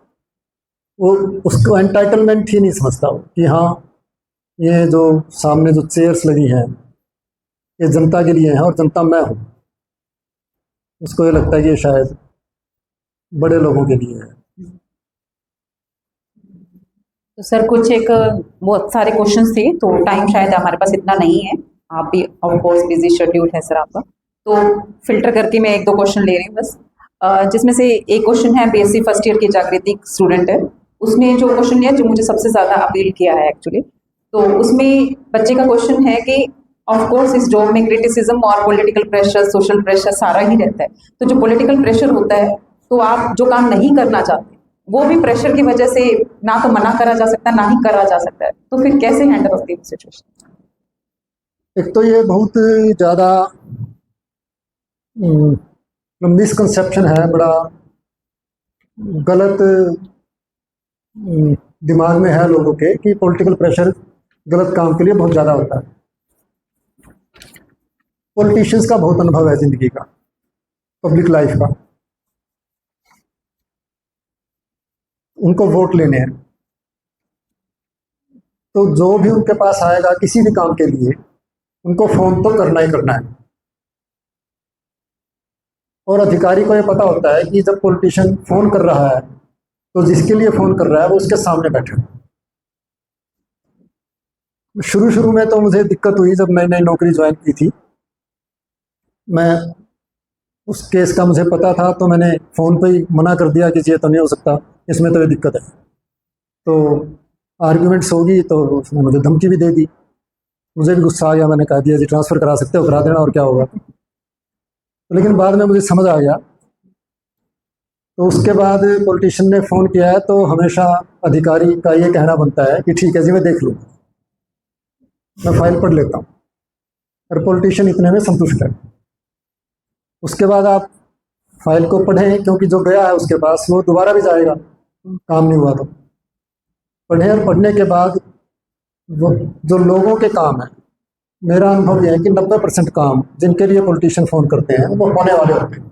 वो उसको एंटाइटलमेंट ही नहीं समझता वो कि हाँ ये जो सामने जो चेयर्स लगी हैं ये जनता के लिए हैं और जनता मैं हूँ। उसको ये लगता है कि ये शायद बड़े लोगों के लिए है। तो सर कुछ एक बहुत सारे क्वेश्चंस थे, तो टाइम शायद हमारे पास इतना नहीं है। आप भी ऑफ कोर्स बिजी शेड्यूल है सर आपका, तो फिल्टर करके मैं 1-2 क्वेश्चन ले रही हूँ बस। जिसमें से एक क्वेश्चन है, बीएससी फर्स्ट ईयर की जागृति स्टूडेंट है, उसने जो क्वेश्चन लिया जो मुझे सबसे ज्यादा अपील किया है एक्चुअली। तो उसमें बच्चे का क्वेश्चन है कि ऑफ कोर्स इस जॉब में क्रिटिसिज्म और पॉलिटिकल प्रेशर, सोशल प्रेशर सारा ही रहता है। तो जो पॉलिटिकल प्रेशर होता है, तो आप जो काम नहीं करना चाहते वो भी प्रेशर की वजह से ना तो मना करा जा सकता है ना ही करा जा सकता है, तो फिर कैसे हैंडल होती है सिचुएशन? एक तो ये बहुत ज़्यादा मिसकंसेप्शन है, बड़ा गलत दिमाग में है लोगों के कि पॉलिटिकल प्रेशर गलत काम के लिए बहुत ज़्यादा होता है। पॉलिटिशियंस का बहुत अनुभव है जिंदगी का, पब्लिक लाइफ का। उनको वोट लेने हैं, तो जो भी उनके पास आएगा किसी भी काम के लिए उनको फोन तो करना ही करना है। और अधिकारी को ये पता होता है कि जब पॉलिटिशियन फ़ोन कर रहा है तो जिसके लिए फ़ोन कर रहा है वो उसके सामने बैठे। शुरू में तो मुझे दिक्कत हुई जब नई नौकरी ज्वाइन की थी। मैं उस केस का मुझे पता था तो मैंने फ़ोन पे ही मना कर दिया कि ये तो नहीं हो सकता, इसमें तो ये दिक्कत है। तो आर्ग्यूमेंट्स होगी तो उसने मुझे धमकी भी दे दी। मुझे भी गुस्सा आ गया, मैंने कहा दिया जी ट्रांसफ़र करा सकते हो करा देना और क्या होगा। लेकिन बाद में मुझे समझ आ गया। तो उसके बाद पॉलिटिशियन ने फ़ोन किया है तो हमेशा अधिकारी का ये कहना बनता है कि ठीक है जी मैं देख लूँगा, मैं फाइल पढ़ लेता हूँ, और पॉलिटिशियन इतने में संतुष्ट है। उसके बाद आप फाइल को पढ़ें, क्योंकि जो गया है उसके पास वो दोबारा भी जाएगा, काम नहीं हुआ तो पढ़ें। और पढ़ने के बाद वो जो लोगों के काम है, मेरा अनुभव यह है कि 90% काम जिनके लिए पॉलिटिशियन फ़ोन करते हैं वो होने वाले होते हैं,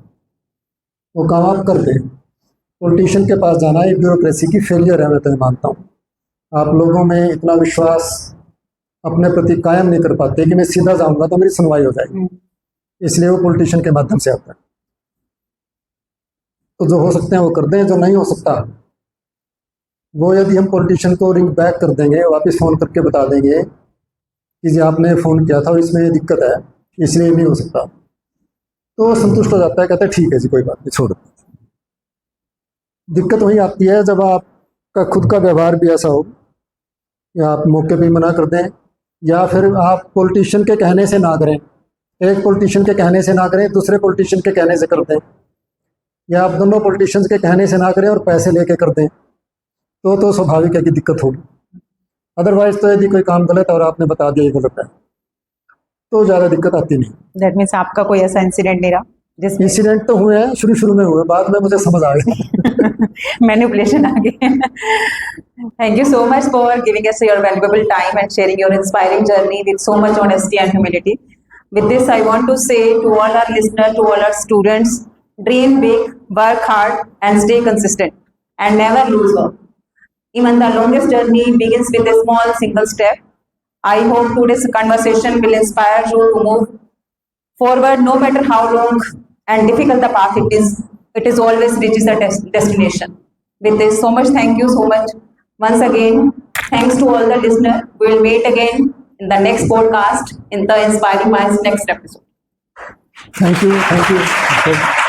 वो काम आप कर दें। पॉलिटिशियन के पास जाना एक ब्यूरोक्रेसी की फेलियर है, मैं तो ये मानता हूँ। आप लोगों में इतना विश्वास अपने प्रति कायम नहीं कर पाते कि मैं सीधा जाऊंगा तो मेरी सुनवाई हो जाएगी, इसलिए वो पॉलिटिशियन के माध्यम से आता है। तो जो हो सकते हैं वो कर दें, जो नहीं हो सकता वो यदि हम पॉलिटिशियन को रिंग बैक कर देंगे, वापस फ़ोन करके बता देंगे कि जी आपने फ़ोन किया था और इसमें ये दिक्कत है इसलिए नहीं हो सकता, तो वो संतुष्ट हो जाता है, कहता है ठीक है जी कोई बात नहीं छोड़। दिक्कत वही आती है जब आपका खुद का व्यवहार भी ऐसा हो, या आप मौके पे मना कर दें, या फिर आप पॉलिटिशियन के कहने से ना करें। एक पॉलिटिशियन के कहने से ना करें, दूसरे पॉलिटिशियन के कहने से कर दें, या आप दोनों पॉलिटिशियंस के कहने से ना करें और पैसे लेके कर दें, तो स्वाभाविक है कि दिक्कत होगी। अदरवाइज तो यदि कोई काम गलत है और आपने बता दिया ये गलत है तो ज़्यादा दिक्कत आती नहीं। दैट मीन्स आपका कोई ऐसा इंसिडेंट नहीं रहा जिसमें इंसिडेंट तो हुए हैं, शुरू में हुए, बाद में मुझे समझ आ गया। मैनिपुलेशन आ गई। Thank you so much for giving us your valuable time and sharing your inspiring journey with so much honesty and humility. With this, I want to say to all our listeners, to all our students, dream big, work hard, and stay consistent, and never lose hope. Even the longest journey begins with a small single step. I hope today's conversation will inspire you to move forward, no matter how long and difficult the path it is. It is always reaches the destination. With this, so much thank you so much. Once again, thanks to all the listeners. We will meet again in the next podcast in the Inspiring Minds next episode. Thank you.